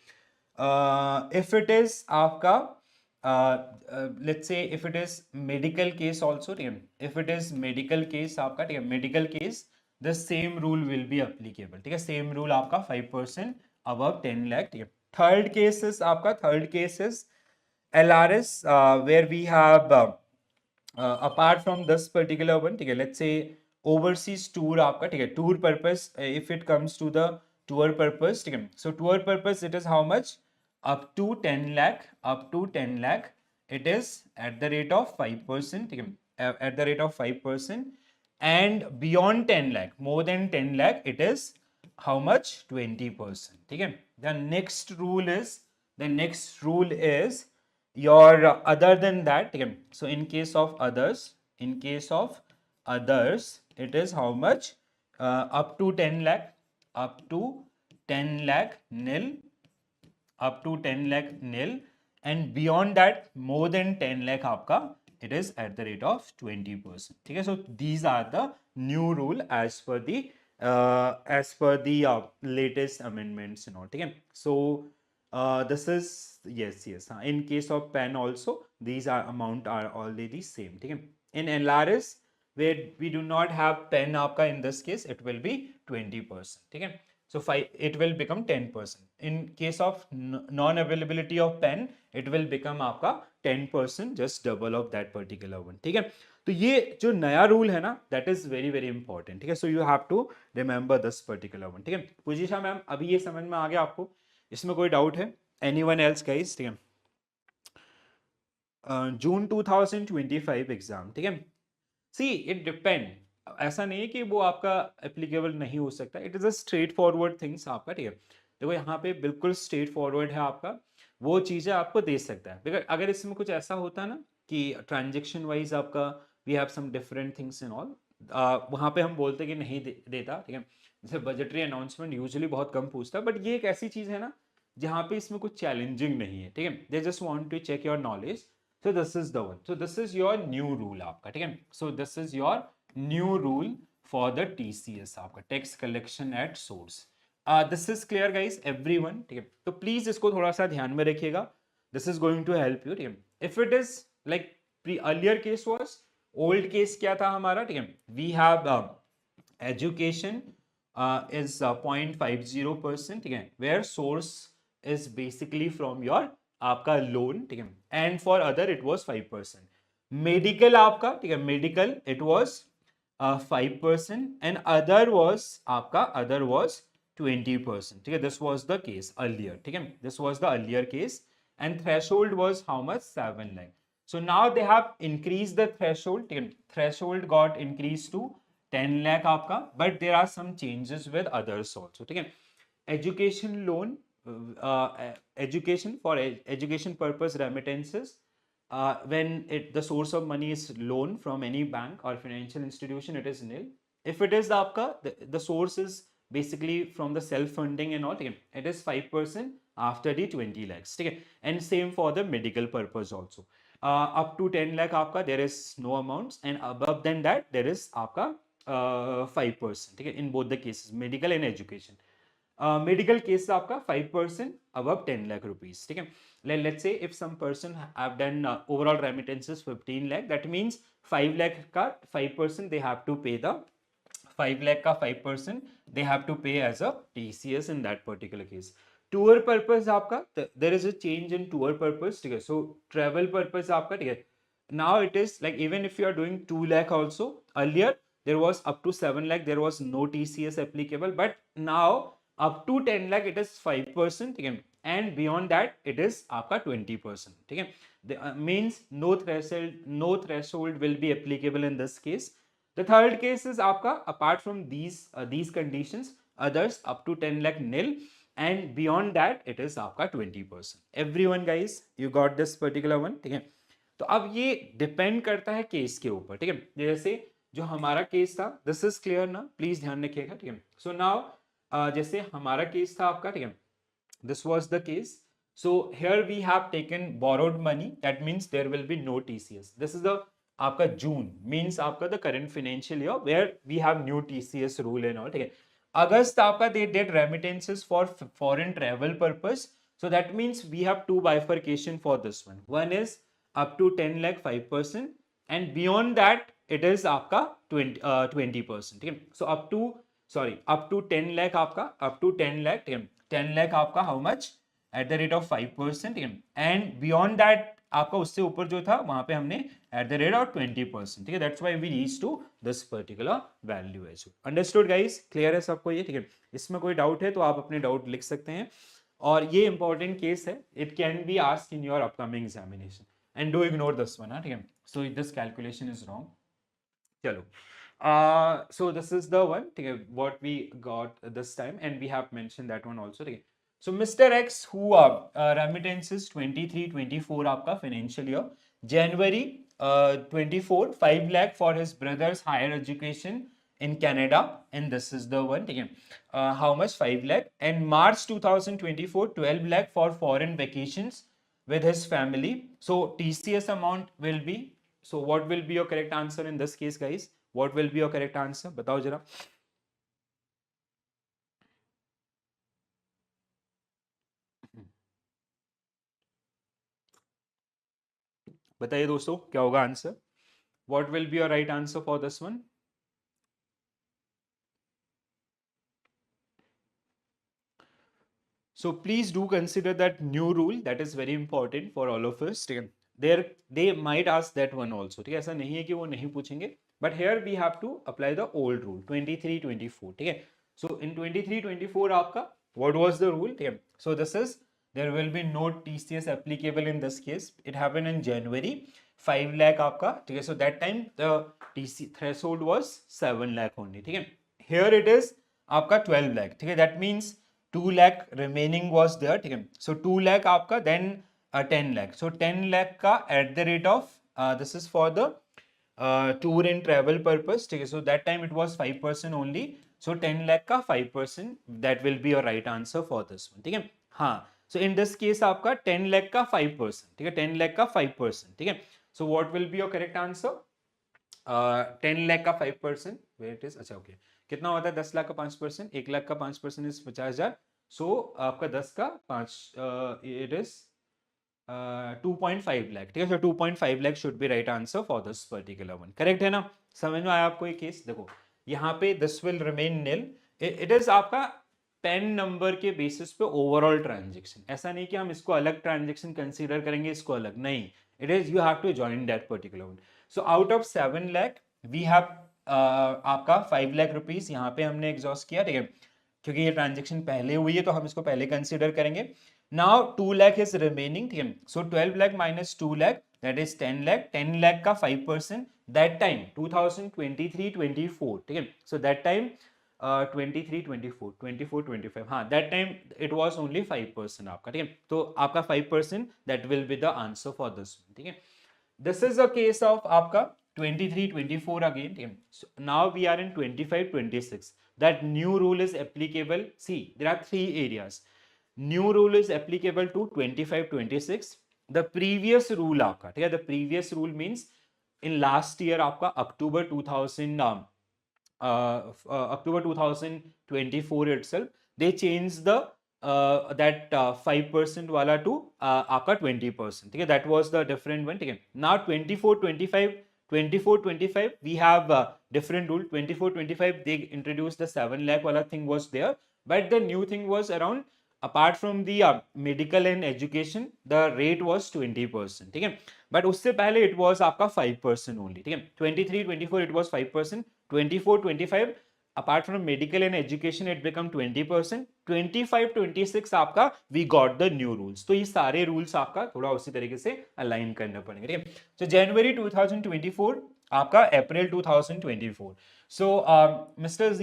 If it is आपका let's say if it is medical case also, ठीक है? if it is medical case आपका, ठीक है? medical case, the same rule will be applicable, ठीक है? same rule आपका 5% above 10 lakh, ठीक है? third case is LRS, where we have apart from this particular one, ठीक है? let's say overseas tour आपका, ठीक है? tour purpose, if it comes to the tour purpose, ठीक है? so tour purpose, it is how much? up to 10 lakh, it is at the rate of 5%, ठीक है? at the rate of 5%, and beyond 10 lakh, more than 10 lakh, it is how much? 20%, ठीक है? The next rule is your other than that, ठीक है? so in case of others, it is how much? up to 10 lakh, nil, up to 10 lakh nil, and beyond that more than 10 lakh आपका, it is at the rate of 20%, ठीक है? so these are the new rule as per the latest amendments and all, ठीक है? so This is yes हाँ, in case of pen also these are amount are already same, ठीक है. In LRS where we do not have pen आपका, in this case it will be 20%, ठीक है. So 5 it will become 10%. In case of non availability of pen it will become आपका 10%, just double of that particular one, ठीक है. तो ये जो नया रूल है ना, that is very very important, ठीक है. So you have to remember this particular one, ठीक है. पूजिशा मैम, अभी ये समझ में आ गया आपको? इसमें कोई डाउट है? Anyone else guys? ठीक है. जून 2025 एग्जाम, ठीक है. सी इट डिपेंड, ऐसा नहीं है कि वो आपका एप्लीकेबल नहीं हो सकता. It is a straight forward things आपका, ठीक है. देखो यहाँ पे बिल्कुल स्ट्रेट फॉरवर्ड है आपका, वो चीज़ें आपको दे सकता है. बिकॉज अगर इसमें कुछ ऐसा होता ना कि ट्रांजेक्शन वाइज आपका we have some different things in all, वहाँ पे हम बोलते कि नहीं देता, ठीक है. जैसे बजटरी अनाउंसमेंट यूजुअली बहुत कम पूछता है, बट ये एक ऐसी चीज़ है ना जहाँ पे इसमें कुछ चैलेंजिंग नहीं है, ठीक है. They just want to check your knowledge. So this is the one. So this is your new rule आपका, ठीक है. So this is your new rule for the TCS आपका, tax collection at source. This is clear guys, everyone, ठीक है. तो please इसको थोड़ा सा ध्यान में रखिएगा. This is going to help you, ठीक है. If it is like earlier case was, old case क्या था हमारा, ठीक है. We have education is 0.50%, ठीक है, where source is basically from your आपका लोन, ठीक है. And for other it was 5%. Medical आपका, ठीक है, medical it was 5% and other was आपका, अदर वाज 20%, ठीक है. This was the case earlier, ठीक है. This was the earlier case and threshold was how much, 7 lakh. So now they have increased the threshold, ठीक है. Threshold got increased to 10 lakh आपका, but there are some changes with others also, ठीक है. Education loan, education for education purpose remittances, when the source of money is loan from any bank or financial institution, it is nil. If it is आपका the source is basically from the self funding and all, ठीक है, it is 5% after the 20 lakhs, ठीक है. And same for the medical purpose also. Up to 10 lakh आपका there is no amounts, and above than that there is आपका 5%, ठीक है, in both the cases, medical and education. Medical case आपका 5% above 10 lakh rupees, ठीक है. Let's say if some person have done overall remittances 15 lakh, that means 5 lakh का 5% they have to pay, the 5 lakh का 5% they have to pay as a TCS in that particular case. Tour purpose आपका, there is a change in tour purpose, ठीक है. So travel purpose आपका, ठीक है. Now it is like even if you are doing 2 lakh also, earlier there was up to 7 lakh there was no TCS applicable, but now up to 10 lakh it is 5%, ठीक है. And beyond that it is आपका 20%, ठीक है. Means no threshold will be applicable in this case. The third case is आपका apart from these conditions, others up to 10 lakh nil, and beyond that it is आपका 20%. Everyone guys, you got this particular one, ठीक है. तो अब ये depend करता है case के ऊपर, ठीक है. जैसे जो हमारा केस था, दिस इज क्लियर ना, प्लीज ध्यान रखिएगा, ठीक है. सो नाउ जैसे हमारा केस था आपका, ठीक है, this was the case. So here we have taken borrowed money, that means there will be no TCS. This is the आपका June means आपका the current financial year where we have new TCS rule and all, ठीक है. अगस्त आपका they did remittances for foreign travel purpose, so that means we have two bifurcation for this one. One is up to 10 lakh 5%, and beyond that it is आपका 20%, ठीक है. So up to 10 lakh आपका, up to 10 lakh, ठीक है, 10 lakh आपका how much at the rate of 5%, ठीक है. And beyond that आपका उससे ऊपर जो था वहां पे हमने एट द रेट ऑफ 20%, ठीक है. That's why we reach to this particular value age. Understood guys, clear है सबको ये, ठीक है. इसमें कोई डाउट है तो आप अपने डाउट लिख सकते हैं, और ये इंपॉर्टेंट केस है, it can be asked in your upcoming examination, and do ignore this one, ठीक है. So this calculation is wrong. चलो, so this is the one, ठीक है, what we got this time, and we have mentioned that one also, ठीक है. So Mr. X who remittances 23-24 आपका financial year, January 24 5 lakh for his brother's higher education in Canada, and this is the one, ठीक है. How much, 5 lakh. And March 2024 12 lakh for foreign vacations with his family. So TCS amount will be, so what will be your correct answer in this case guys? What will be your correct answer? बताओ जरा. बताइए दोस्तों क्या होगा answer, what will be your right answer for this one? So please do consider that new rule, that is very important for all of us. ठीक है, there they might ask that one also. ठीक है, ऐसा नहीं है कि वो नहीं पूछेंगे, but here we have to apply the old rule 23-24. ठीक है, so in 23-24 आपका what was the rule? ठीक है, so this is there will be no TCS applicable in this case. It happened in January. 5 lakh आपका, ठीक है, so that time the TC threshold was 7 lakh only. ठीक है, here it is आपका 12 lakh. ठीक है, that means 2 lakh remaining was there. ठीक है, so 2 lakh आपका, then 10 lakh, so 10 lakh का at the rate of this is for the tour and travel purpose. ठीक है, so that time it was 5% only, so 10 lakh का 5%, that will be your right answer for this one. ठीक है, हाँ, so in this case आपका 10 lakh का 5%. ठीक है, 10 lakh का 5%. ठीक है, so what will be your correct answer? 10 lakh का 5%, वेट इज, अच्छा ओके, कितना होता है 10 लाख का 5%? 1 लाख का 5% इज 50,000, सो आपका 10 का 5 इट इज 2.5 लाख. ठीक है, सो 2.5 lakh should be right answer for this particular one. Correct है ना? समझ में आया आपको ये केस? देखो यहाँ पे this will remain nil. It is आपका पेन नंबर के बेसिस पे ओवरऑल ट्रांजेक्शन. ऐसा नहीं कि हम इसको अलग ट्रांजेक्शन कंसीडर करेंगे, इसको अलग नहीं. It is you have to join that particular one. So out of 7 lakh we have आपका 5 लाख रुपीज यहाँ पे हमने एग्जॉस्ट किया. ठीक है, क्योंकि ये ट्रांजेक्शन पहले हुई है तो हम इसको पहले कंसीडर करेंगे. Now 2 lakh is remaining. ठीक है, so 12 lakh minus 2 lakh, that is 10 lakh. 10 lakh का 5%, that time 2023-24. ठीक है, so that time 23-24, 24-25, हाँ, that time it was only 5% आपका. ठीक है, तो आपका 5%, that will be the answer for this one. ठीक है, this is a case of आपका 23-24 again. ठीक है, so now we are in 25-26. that new rule is applicable. See, there are 3 areas. New rule is applicable to 25-26. The previous rule आपका, ठीक है, the previous rule means in last year आपका October 2024 itself they changed the that 5% वाला to आपका 20%. ठीक है, that was the different one. ठीक है, now 24-25 we have different rule. 24-25 they introduced the 7 lakh वाला thing was there, but the new thing was around apart from the medical and education the rate was 20%. ठीक है, but उससे पहले it was आपका 5% only. ठीक है, 23-24 it was 5%. 24-25 apart from medical and education it become 20%. 25-26 आपका we got the new rules. तो ये सारे rules आपका थोड़ा उसी तरीके से अलाइन करना पड़ेंगे. ठीक है, so January 2024 आपका April 2024. So Mr. Z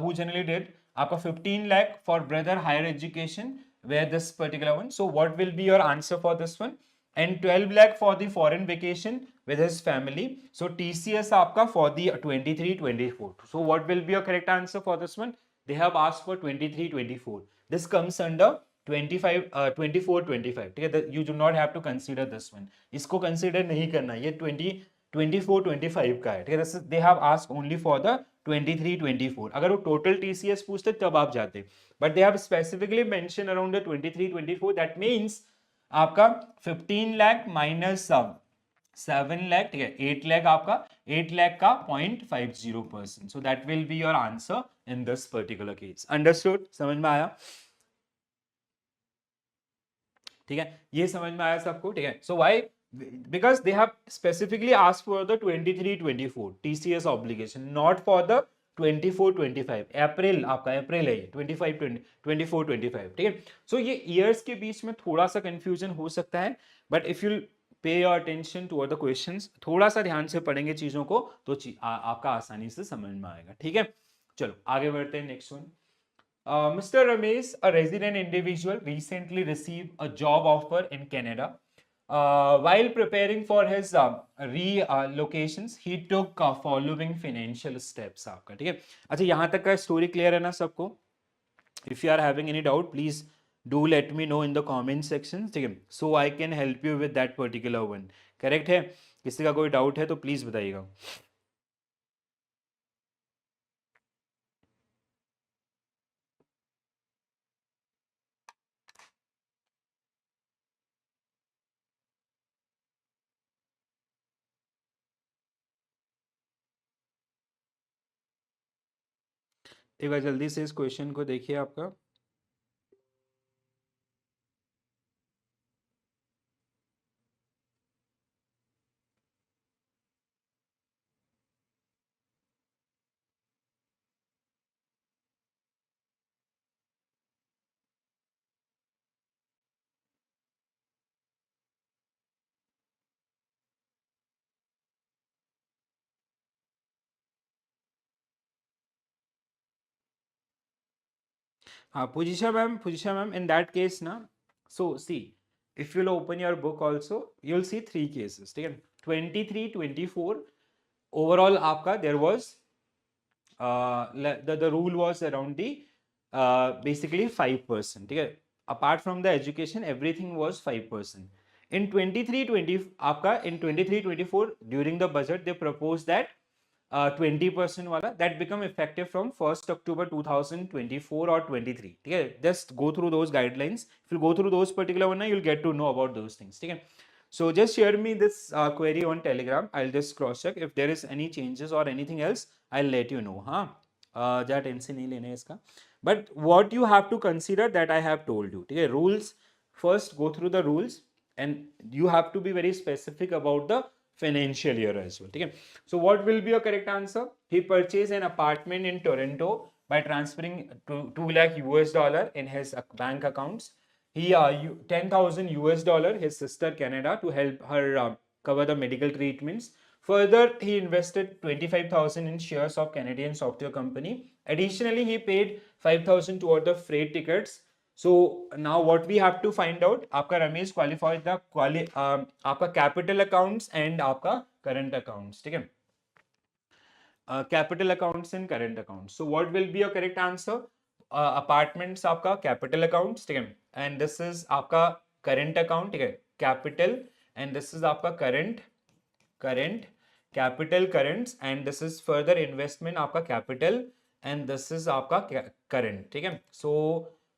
who generally did आपका 15 lakh for brother higher education where this particular one. So what will be your answer for this one? And 12 lakh for the foreign vacation with his family. So TCS आपका for the 23-24. So what will be your correct answer for this one? They have asked for 23-24. This comes under 25 24-25. ठीक है, you do not have to consider this one. इसको consider नहीं करना, ये 24-25 का है. ठीक है, they have asked only for the 23-24. अगर वो टोटल TCS पूछते तब आप जाते, but they have specifically mentioned around the 23-24. that means आपका 15 लाख माइनस 7 लाख, ठीक है, 8 लाख आपका, 8 लाख का 0.50%. So that will be your answer in this particular case. Understood? समझ में आया? ठीक है, ये समझ में आया सबको? ठीक है, so why? because they have specifically asked for the 23-24 TCS obligation, not for the 24-25. अप्रैल आपका अप्रैल है, 24-25. ठीक है, सो ये ईयर्स के बीच में थोड़ा सा कंफ्यूजन हो सकता है, but if you pay your attention to the questions, थोड़ा सा ध्यान से पढ़ेंगे चीजों को तो आपका आसानी से समझ में आएगा. ठीक है, चलो आगे बढ़ते हैं. Next one. Mr. Ramesh, a resident individual, recently received a job offer in Canada. While preparing for his relocations, he took following financial steps. आपका ठीक है. अच्छा, यहाँ तक का स्टोरी क्लियर है ना सबको? If you are having any doubt, please do let me know in the comment section. ठीक है, so I can help you with that particular one. Correct है? किसी का कोई डाउट है तो प्लीज बताइएगा. एक बार जल्दी से इस क्वेश्चन को देखिए आपका। Pujisha ma'am, in that case na, so see, if you'll open your book also, you'll see three cases. ठीक है, 23, 24, overall आपका there was the rule was around the basically 5%. ठीक है, apart from the education, everything was 5%. In 23, 20 आपका in 23, 24 during the budget they proposed that 20% वाला that become effective from 1st October 2024 or 23. ठीक है, just go through those guidelines. If you go through those particular one, you'll get to know about those things. ठीक है, so just share me this query on Telegram. I'll just cross check if there is any changes or anything else. I'll let you know. हाँ, ज़्यादा tension नहीं लेने इसका. But what you have to consider that I have told you. ठीक है, rules first, go through the rules and you have to be very specific about the financial year as well. ठीक है, so what will be your correct answer? He purchased an apartment in Toronto by transferring 2 lakh US dollar in his bank accounts. He 10,000 US dollar his sister Canada to help her cover the medical treatments. Further, he invested 25,000 in shares of Canadian software company. Additionally, he paid 5,000 toward the freight tickets. So now what we have to find out, आपका Ramesh qualified the आपका capital accounts and आपका current accounts. ठीक है, capital accounts and current accounts. So what will be your correct answer? Apartments आपका capital accounts. ठीक है, and this is आपका current account. ठीक है, capital, and this is आपका current capital currents, and this is further investment आपका capital, and this is आपका current. ठीक है, so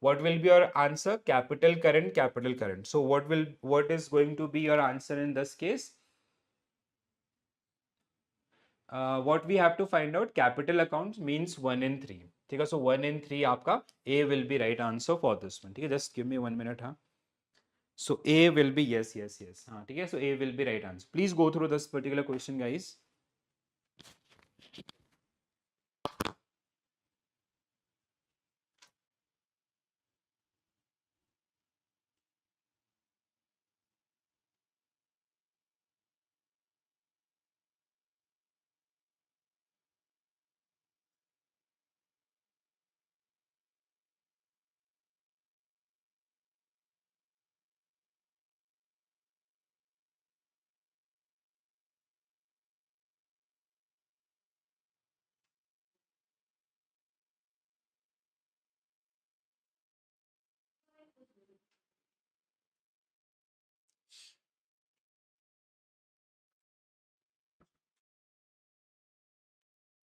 what will be your answer? Capital current. So what is going to be your answer in this case? What we have to find out, capital accounts means 1 in 3. ठीक है, so 1 in 3 आपका A will be right answer for this one. ठीक है, just give me 1 minute. हाँ, so A will be yes. हाँ, ठीक है, so A will be right answer. Please go through this particular question, guys.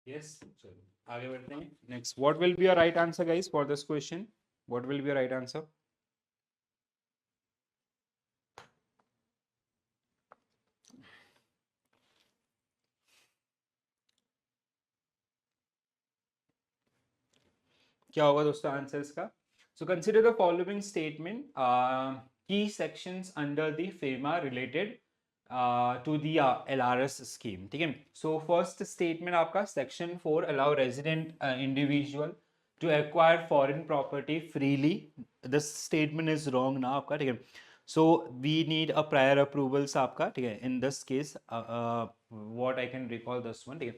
Yes, चलो आगे बढ़ते हैं. Next, what will be your right answer, guys, for this question? What will be your right answer? क्या होगा दोस्तों answer इसका? So consider the following statement. Key sections under the FEMA related to the LRS scheme. ठीक है, so first statement आपका section 4 allow resident individual to acquire foreign property freely. This statement is wrong ना आपका. ठीक है, so we need a prior approvals आपका. ठीक है, in this case what I can recall this one. ठीक है,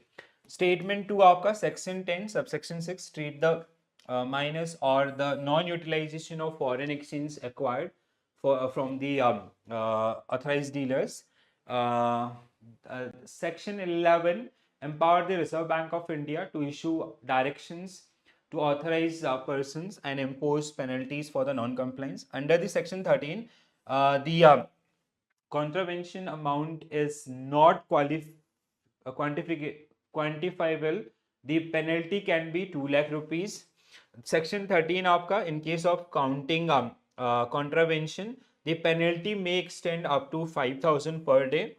statement 2 आपका section 10 subsection 6 treat the minus or the non-utilization of foreign exchange acquired from the authorized dealers. Section 11 empower the Reserve Bank of India to issue directions to authorize persons and impose penalties for the non-compliance. Under the section 13, the contravention amount is not quantifiable. The penalty can be 2 lakh rupees. Section 13 आपका in case of counting contravention, the penalty may extend up to 5,000 per day.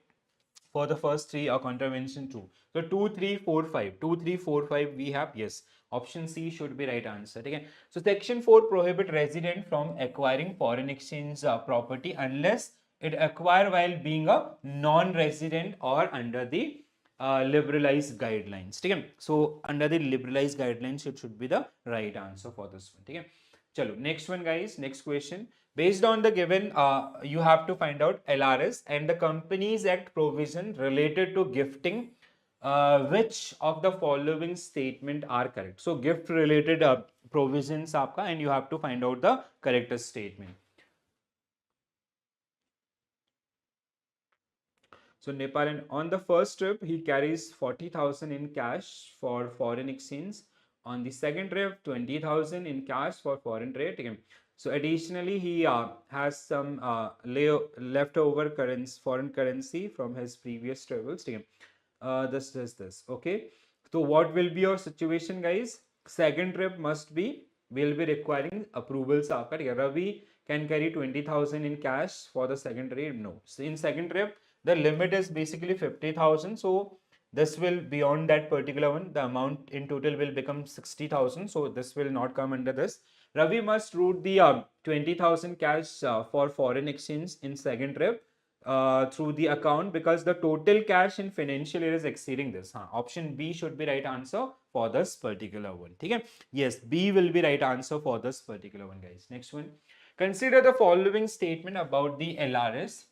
For the first three, contravention true. So 2, 3, 4, 5. 2, 3, 4, 5 we have, yes. Option C should be right answer. Okay. So section 4 prohibit resident from acquiring foreign exchange property unless it acquire while being a non-resident or under the liberalized guidelines. Okay. So under the liberalized guidelines, it should be the right answer for this one. Okay. Chalo, next one guys, next question. Based on the given, you have to find out LRS and the Companies Act provision related to gifting. Which of the following statement are correct? So gift related provisions आपका, and you have to find out the correct statement. So Nepal, on the first trip, he carries 40,000 in cash for foreign exchange. On the second trip, 20,000 in cash for foreign trade. Okay. So additionally, he has some leftover foreign currency from his previous travels. Okay. This. Okay. So what will be your situation, guys? Second trip will be requiring approvals. Ravi can carry 20,000 in cash for the second trip. No. So in second trip, the limit is basically 50,000. So this will beyond that particular one. The amount in total will become 60,000. So this will not come under this. Ravi must route the 20,000 cash for foreign exchange in second trip through the account because the total cash in financial year is exceeding this. Option B should be right answer for this particular one. Okay? Yes, B will be right answer for this particular one, guys. Next one. Consider the following statement about the LRS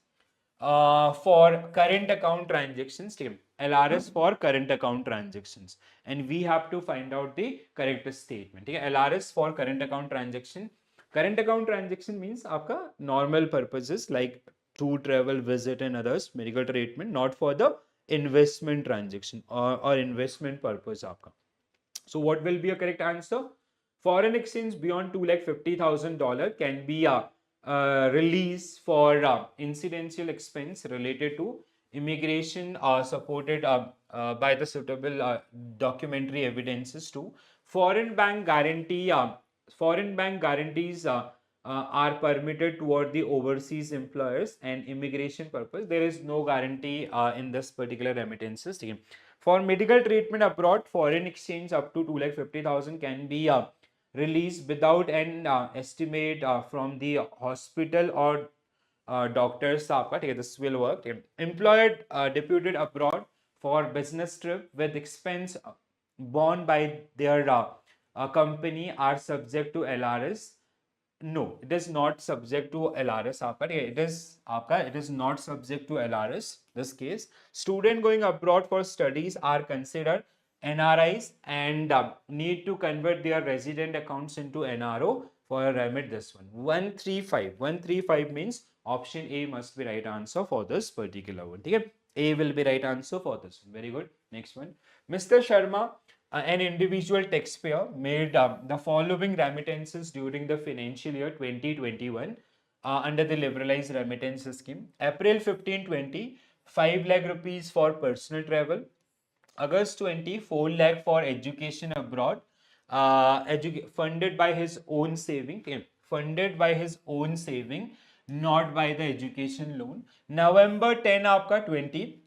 for current account transactions. LRS for current account transactions, and we have to find out the correct statement. LRS for current account transaction. Current account transaction means आपका normal purposes like to travel, visit, and others, medical treatment, not for the investment transaction or investment purpose आपका. So what will be a correct answer? Foreign exchange beyond $250,000 can be released for incidental expense related to immigration supported by the suitable documentary evidences to foreign bank guarantees are permitted toward the overseas employers and immigration purpose. There is no guarantee in this particular remittances. For medical treatment abroad, foreign exchange up to 250,000 can be released without an estimate from the hospital or doctors. This will work. Employed deputed abroad for business trip with expense borne by their company are subject to LRS. No, it is not subject to LRS. It is not subject to LRS. This case, student going abroad for studies are considered NRIs and need to convert their resident accounts into NRO for a remit. This one 135 means option A must be right answer for this particular one. Okay? A will be right answer for this one. Very good. Next one, Mr. Sharma, an individual taxpayer, made the following remittances during the financial year 2021 under the liberalized remittance scheme. April 15, 20, 5 lakh rupees for personal travel. August 20, 4 lakh for education abroad, funded by his own saving. Okay, funded by his own saving, not by the education loan. November 10 आपका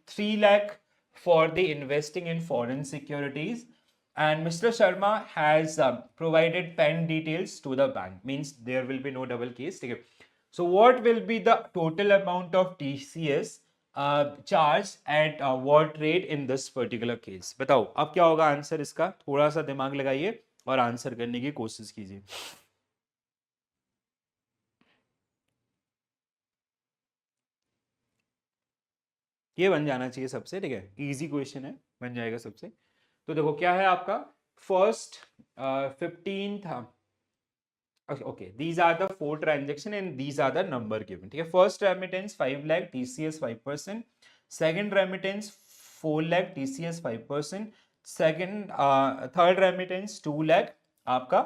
3 lakh for the investing in foreign securities. And Mr. Sharma has provided PAN details to the bank. Means there will be no double case. Okay. So what will be the total amount of TCS charged at what rate in this particular case? बताओ अब क्या होगा answer इसका? थोड़ा सा दिमाग लगाइए और आंसर करने की कोशिश कीजिए. ये बन जाना चाहिए सबसे. ठीक है, इजी क्वेश्चन है, बन जाएगा सबसे. तो देखो क्या है आपका first 15th. Okay, these are the 4 transactions and these are the number given. Okay, first remittance 5 lakh TCS 5%. Second remittance 4 lakh TCS 5%. Third remittance 2 lakh आपका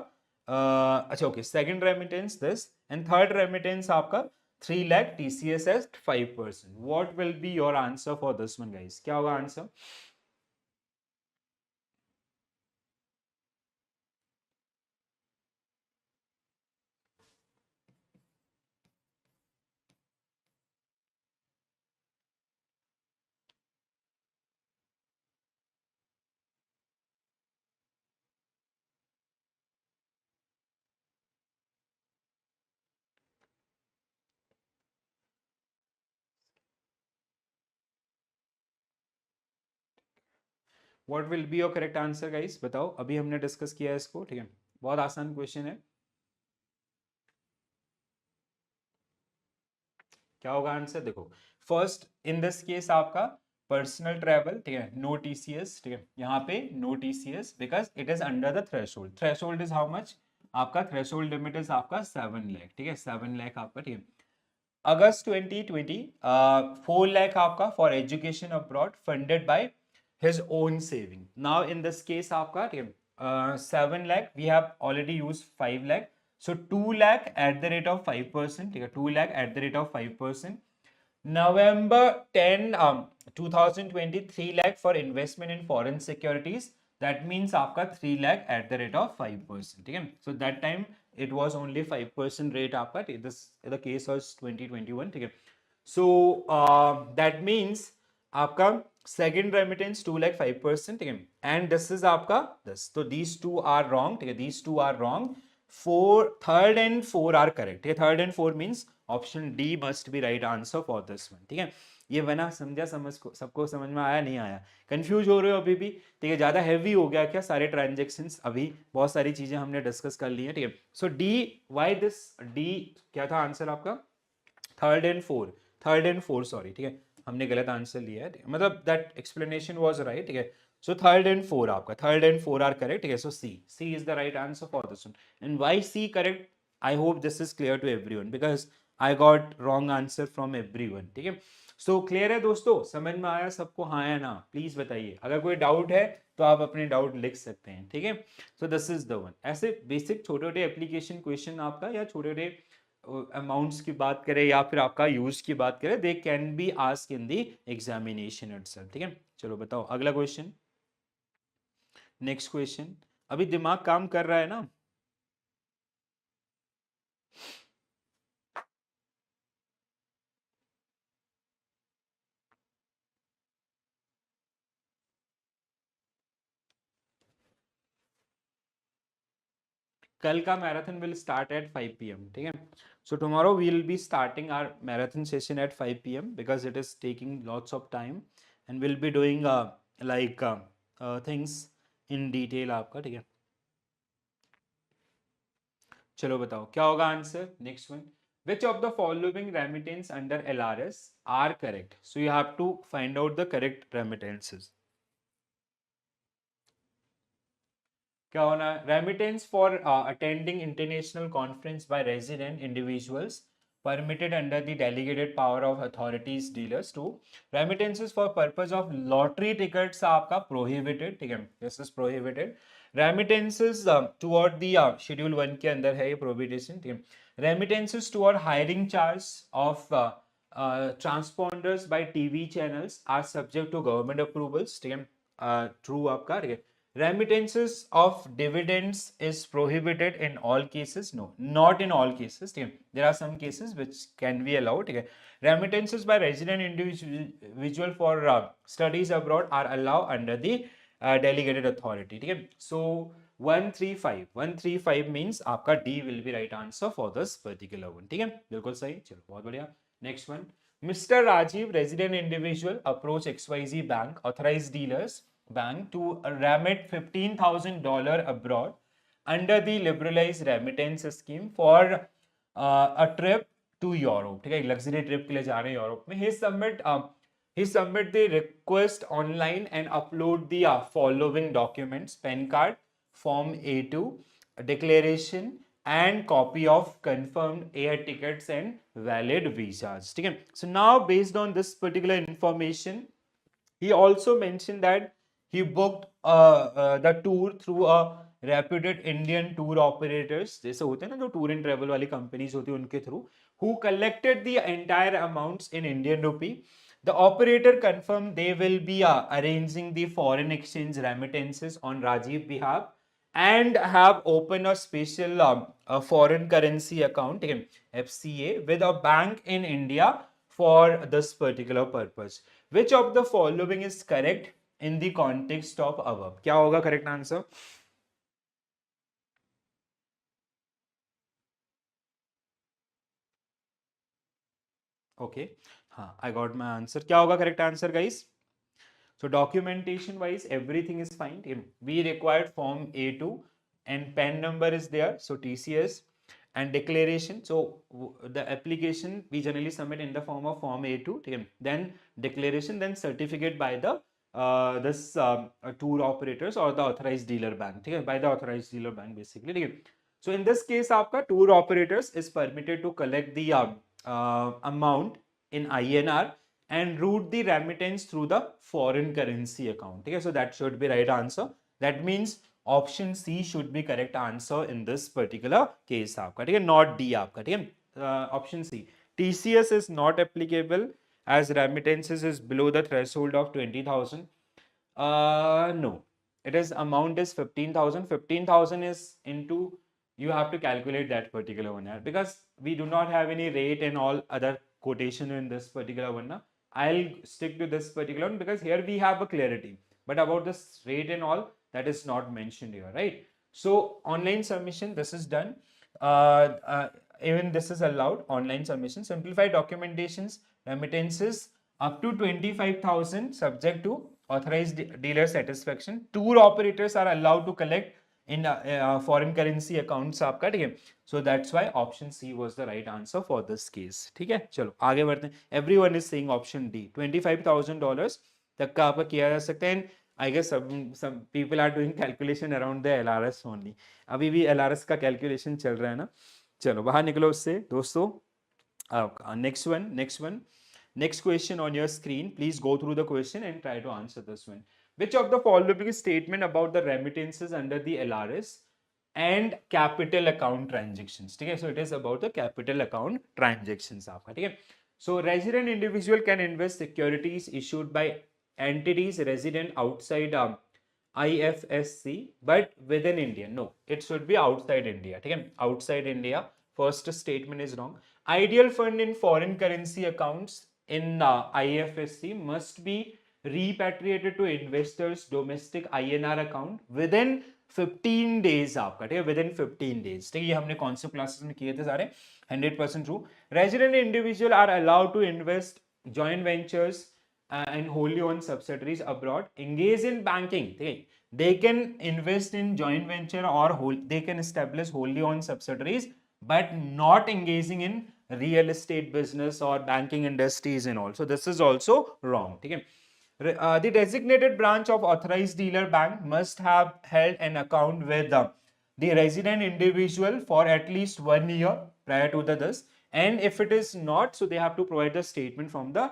अच्छा okay, second remittance this and third remittance आपका 3 lakh TCS at 5%. What will be your answer for this one, guys? क्या होगा answer? What will be your correct answer guys, बताओ, अभी हमने discuss किया है इसको, ठीक है, बहुत आसान क्वेश्चन है। क्या होगा आंसर, देखो, फर्स्ट इन दिस केस आपका पर्सनल ट्रेवल, ठीक है, नो टीसीएस, ठीक है, यहाँ पे no TCS because it is under the threshold. Threshold is how much, आपका थ्रेशोल्ड लिमिट इज आपका 7 लाख, ठीक है, 7 लाख आपका, ठीक है। अगस्त 2020, 4 लाख आपका for education abroad funded by his own saving. Now in this case आपका, ठीक है, 7 lakh we have already use 5 lakh, so 2 lakh at the rate of 5%, ठीक है, 2 lakh at the rate of 5%। November 10, 2020, 3 lakh for investment in foreign securities, that means आपका 3 lakh at the rate of 5%, ठीक है। So that time it was only 5% rate आपका, this the case was 2021, ठीक है। So that means आपका second remittance 2 lakh 5%, ठीक है, and this is आपका दिस, तो दीज टू आर रॉन्ग, ठीक है, these two are wrong. Four, third and four are correct, ठीक है, third and four means option D must be right answer for this one, ठीक है। ये बना समझा, समझ को सबको समझ में आया, नहीं आया, कंफ्यूज हो रहे हो अभी भी, ठीक है, ज्यादा हैवी हो गया क्या सारे ट्रांजेक्शन्स, अभी बहुत सारी चीजें हमने डिस्कस कर ली है, ठीक है। सो डी, व्हाई दिस डी, क्या था आंसर आपका, third and four, third and four, sorry, ठीक है, हमने गलत आंसर लिया है, मतलब दैट एक्सप्लेनेशन वाज राइट, ठीक है। सो थर्ड एंड फोर आपका, third and four are correct, ठीक है। So C, C is the right answer for this one. And why C correct, I hope this is clear to everyone because I got wrong answer from everyone, ठीक है। So clear है दोस्तों, समझ में आया सबको, हाँ या ना, प्लीज बताइए, अगर कोई डाउट है तो आप अपने डाउट लिख सकते हैं, ठीक है। So this is the one, ऐसे बेसिक छोटे छोटे एप्लीकेशन क्वेश्चन आपका, या छोटे छोटे अमाउंट्स की बात करें या फिर आपका यूज की बात करें, they can be ask in the examination itself, ठीक है। चलो बताओ अगला क्वेश्चन, नेक्स्ट क्वेश्चन, अभी दिमाग काम कर रहा है ना। कल का marathon will start at 5 PM, ठीक है। So tomorrow we will be starting our marathon session at 5 PM because it is taking lots of time and will be doing like things in detail आपका, ठीक है। चलो बताओ क्या होगा answer, next one, which of the following remittance under LRS are correct, so you have to find out the correct remittances। क्या होना, remittance for attending international conference by resident individuals permitted under the delegated power of authorities dealers to, remittances for purpose of lottery tickets आपका prohibited, ठीक है, this is prohibited। remittances toward the schedule 1 के अंदर है ये prohibition, ठीक है। remittances toward hiring charge of transponders by TV channels are subject to government approvals, ठीक है, true आपका, ठीक है। Remittances of dividends is prohibited in all cases, no, not in all cases, ठीक है, there are some cases which can be allowed, ठीक है। remittances by resident individual for studies abroad are allowed under the delegated authority, ठीक है। so 135 means आपका D will be right answer for this particular one, ठीक है, बिल्कुल सही, चलो बहुत बढ़िया। Next one, Mr. Rajiv, resident individual, approach XYZ bank, authorized dealers bank to remit $15,000 abroad under the liberalized remittance scheme for a trip to Europe, ठीक है, luxury trip के लिए जा रहे हैं यूरोप में। he submit the request online and upload the following documents: PAN card, form A2, declaration and copy of confirmed air tickets and valid visas, ठीक है। so now based on this particular information, he also mentioned that he booked the tour through a reputed Indian tour operators, जैसे होते हैं ना जो tour and travel वाली companies होती है उनके through, who collected the entire amounts in Indian rupee। The operator confirmed they will be arranging the foreign exchange remittances on Rajiv behalf and have opened a special a foreign currency account, ठीक है, FCA, with a bank in India for this particular purpose। Which of the following is correct in the context of above? क्या होगा correct answer? Okay, हाँ, I got my answer। क्या होगा correct answer guys? So documentation wise, everything is fine. We required form A2 and PAN number is there. So TCS and declaration. So the application we generally submit in the form of form A2, then declaration, then certificate by the this tour operators or the authorized dealer bank, by the authorized dealer bank basically. So in this case, आपका tour operators is permitted to collect the amount in INR and route the remittance through the foreign currency account. Okay, so that should be right answer. That means option C should be correct answer in this particular case आपका, ठीक है, not D आपका, ठीक है, option C. TCS is not applicable as remittances is below the threshold of 20,000. No, it is amount is 15,000. 15,000 is into, you have to calculate that particular one, because we do not have any rate and all other quotation in this particular one. Na? I'll stick to this particular one because here we have a clarity, but about this rate and all, that is not mentioned here, right? So online submission, this is done. Even this is allowed, online submission. Simplified documentations, remittances up to 25,000 subject to authorized dealer satisfaction. Tour operators are allowed to collect in foreign currency accounts आपका, ठीक है. So that's why option C was the right answer for this case. ठीक है, चलो आगे बढ़ते हैं. Everyone is saying option D. $25,000 तक का आपका किया जा सकता है. I guess some people are doing calculation around the LRS only. अभी भी LRS का calculation चल रहा है ना. चलो बाहर निकलो उससे दोस्तों. Next question on your screen. Please go through the question and try to answer this one. Which of the following statement about the remittances under the LRS and capital account transactions? Okay, so it is about the capital account transactions. Okay? So resident individual can invest securities issued by entities resident outside IFSC but within India. No, it should be outside India. Okay? Outside India. First statement is wrong. Ideal fund in foreign currency accounts in IFSC must be repatriated to investors domestic INR account within 15 days आपका, ठीक है, within 15 days. ठीक है, ये हमने कौन से classes में किए थे सारे, 100% true. Resident individual are allowed to invest joint ventures and wholly owned subsidiaries abroad. Engage in banking, ठीक है, they can invest in joint venture or they can establish wholly owned subsidiaries but not engaging in real estate business or banking industries and all. So this is also wrong. Okay? The designated branch of authorized dealer bank must have held an account with the resident individual for at least 1 year prior to this, and if it is not, so they have to provide the statement from the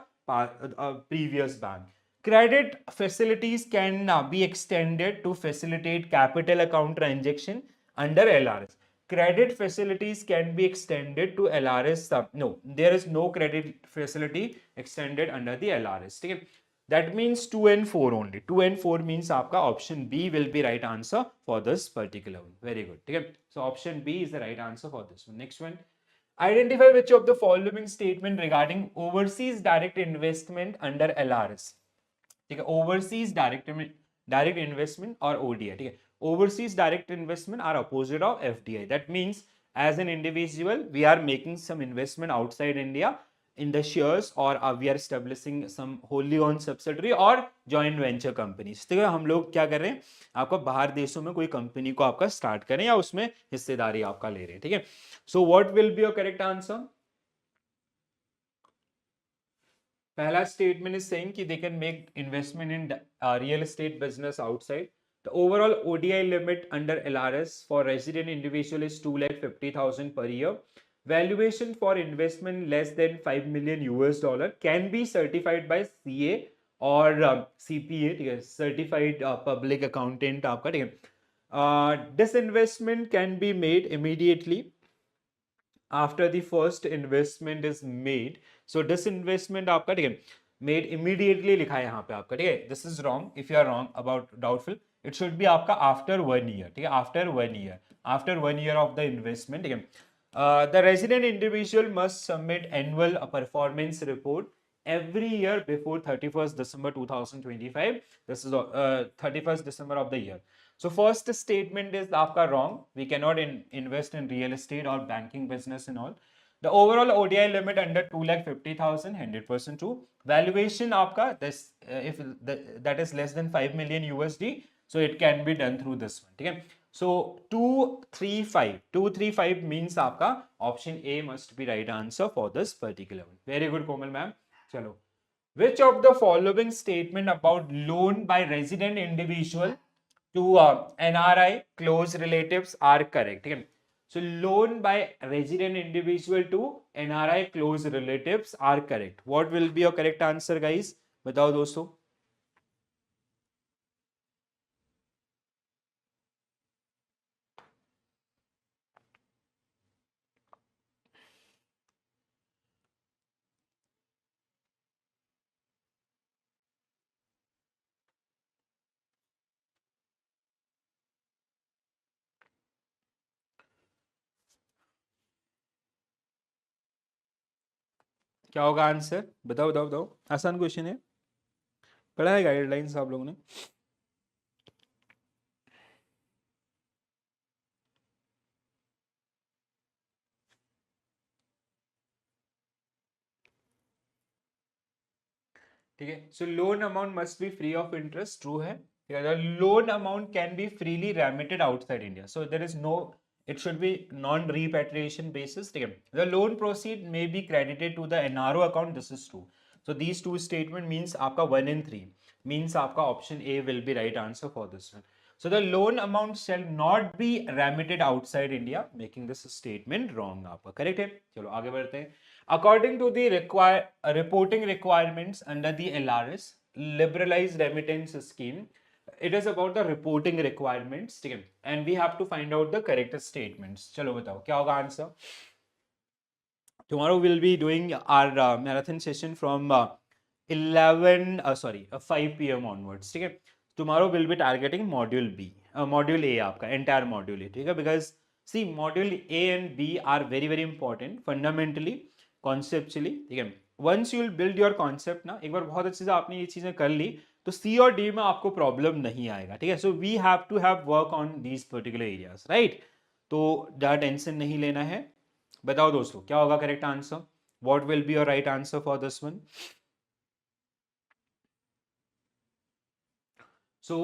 previous bank. Credit facilities can be extended to facilitate capital account transaction under LRS. Credit facilities can be extended to LRS. No, there is no credit facility extended under the LRS. Okay? That means 2 and 4 only. 2 and 4 means आपका option B will be right answer for this particular one. Very good. Okay? So option B is the right answer for this one. Next one. Identify which of the following statement regarding overseas direct investment under LRS. ठीक है, overseas direct investment or ODI. ठीक है, overseas direct investment are opposite of FDI. That means as an individual we are making some investment outside India in the shares or we are establishing some wholly owned subsidiary or joint venture companies. ठीक है, हम लोग क्या कर रहे हैं, आपको बाहर देशों में कोई कंपनी को आपका स्टार्ट करें या उसमें हिस्सेदारी आपका ले रहे हैं. ठीक है, so what will be your correct answer? पहला statement is saying कि they can make investment in real estate business outside. The overall ODI limit under LRS for resident individual is 2,50,000 per year. Valuation for investment less than 5 million US dollar can be certified by CA or CPA, ठीक है, certified public accountant आपका, ठीक है. Disinvestment can be made immediately after the first investment is made. So disinvestment आपका, ठीक है, made immediately लिखा है यहाँ पे आपका, ठीक है. This is wrong. If you are wrong about doubtful, it should be आपका after 1 year. ठीक है, after 1 year, after 1 year of the investment. ठीक है. The resident individual must submit annual performance report every year before 31st December 2025. This is 31st December of the year. So first statement is आपका wrong. We cannot invest in real estate or banking business and all. The overall ODI limit under 2,50,000, 100% true. Valuation आपका this if that is less than 5 million USD, so it can be done through this one. ठीक है, so 235 means आपका option A must be right answer for this particular one. Very good Komal ma'am. चलो, which of the following statement about loan by resident individual to NRI close relatives are correct? ठीक है, so loan by resident individual to NRI close relatives are correct. What will be your correct answer, guys? बताओ दोस्तों. क्या होगा answer? बताओ बताओ बताओ. आसान क्वेश्चन है, पढ़ा है गाइडलाइंस आप लोगों ने. ठीक है, so loan amount must be free of interest. True है. The loan amount can be freely remitted outside India, so there is no, it should be non repatriation basis. ठीक है, the loan proceed may be credited to the NRO account. This is true. So these two statement means आपका 1 and 3 means आपका option A will be right answer for this one. So the loan amount shall not be remitted outside India, making this statement wrong. आपका correct है. चलो आगे बढ़ते हैं. According to the reporting requirements under the LRS liberalized remittance scheme, it is about the reporting requirements. ठीक है, and we have to find out the correct statements. चलो बताओ क्या होगा answer. Tomorrow we'll be doing our marathon session from 5 PM onwards. ठीक है, tomorrow we'll be targeting module B, module A आपका entire module A. ठीक है, because see module A and B are very very important fundamentally, conceptually. ठीक है, once you will build your concept ना, एक बार बहुत अच्छे से आपने ये चीजें कर ली तो सी और डी में आपको प्रॉब्लम नहीं आएगा. ठीक है, so we have to have work on these particular areas, right. तो ज़्यादा टेंशन नहीं लेना है. बताओ दोस्तों क्या होगा correct answer. What will be your right answer for this one. So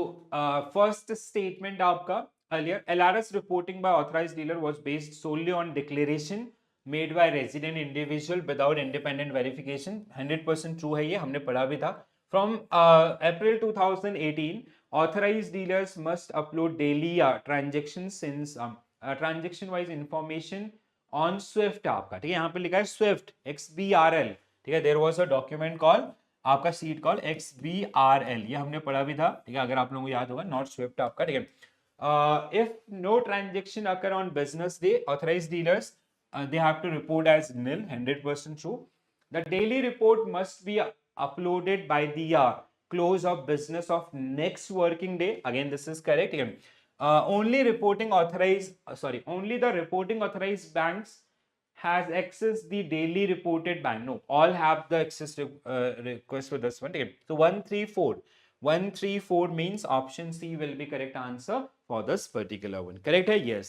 first statement आपका earlier LRS reporting by authorized dealer was based solely on declaration made by resident individual without independent verification. 100% true है ये, हमने पढ़ा भी था. From April 2018, authorized dealers must upload daily transactions since transaction wise information on Swift आपका. ठीक है, यहाँ पे लिखा है Swift XBRL. ठीक है, there was a document called आपका सीट कॉल XBRL, ये हमने पढ़ा भी था. ठीक है, अगर आप लोगों को याद होगा, नॉट स्विफ्ट आपका. ठीक है, if no transaction occur on business day, authorized dealers they have to report as nil. 100% true. The daily report must be uploaded by the close of business of next working day. Again this is correct. Again, only the reporting authorized banks has access the daily reported bank. No, all have the access request for this one. Okay. So 134 means option C will be correct answer for this particular one. Correct है? Yes.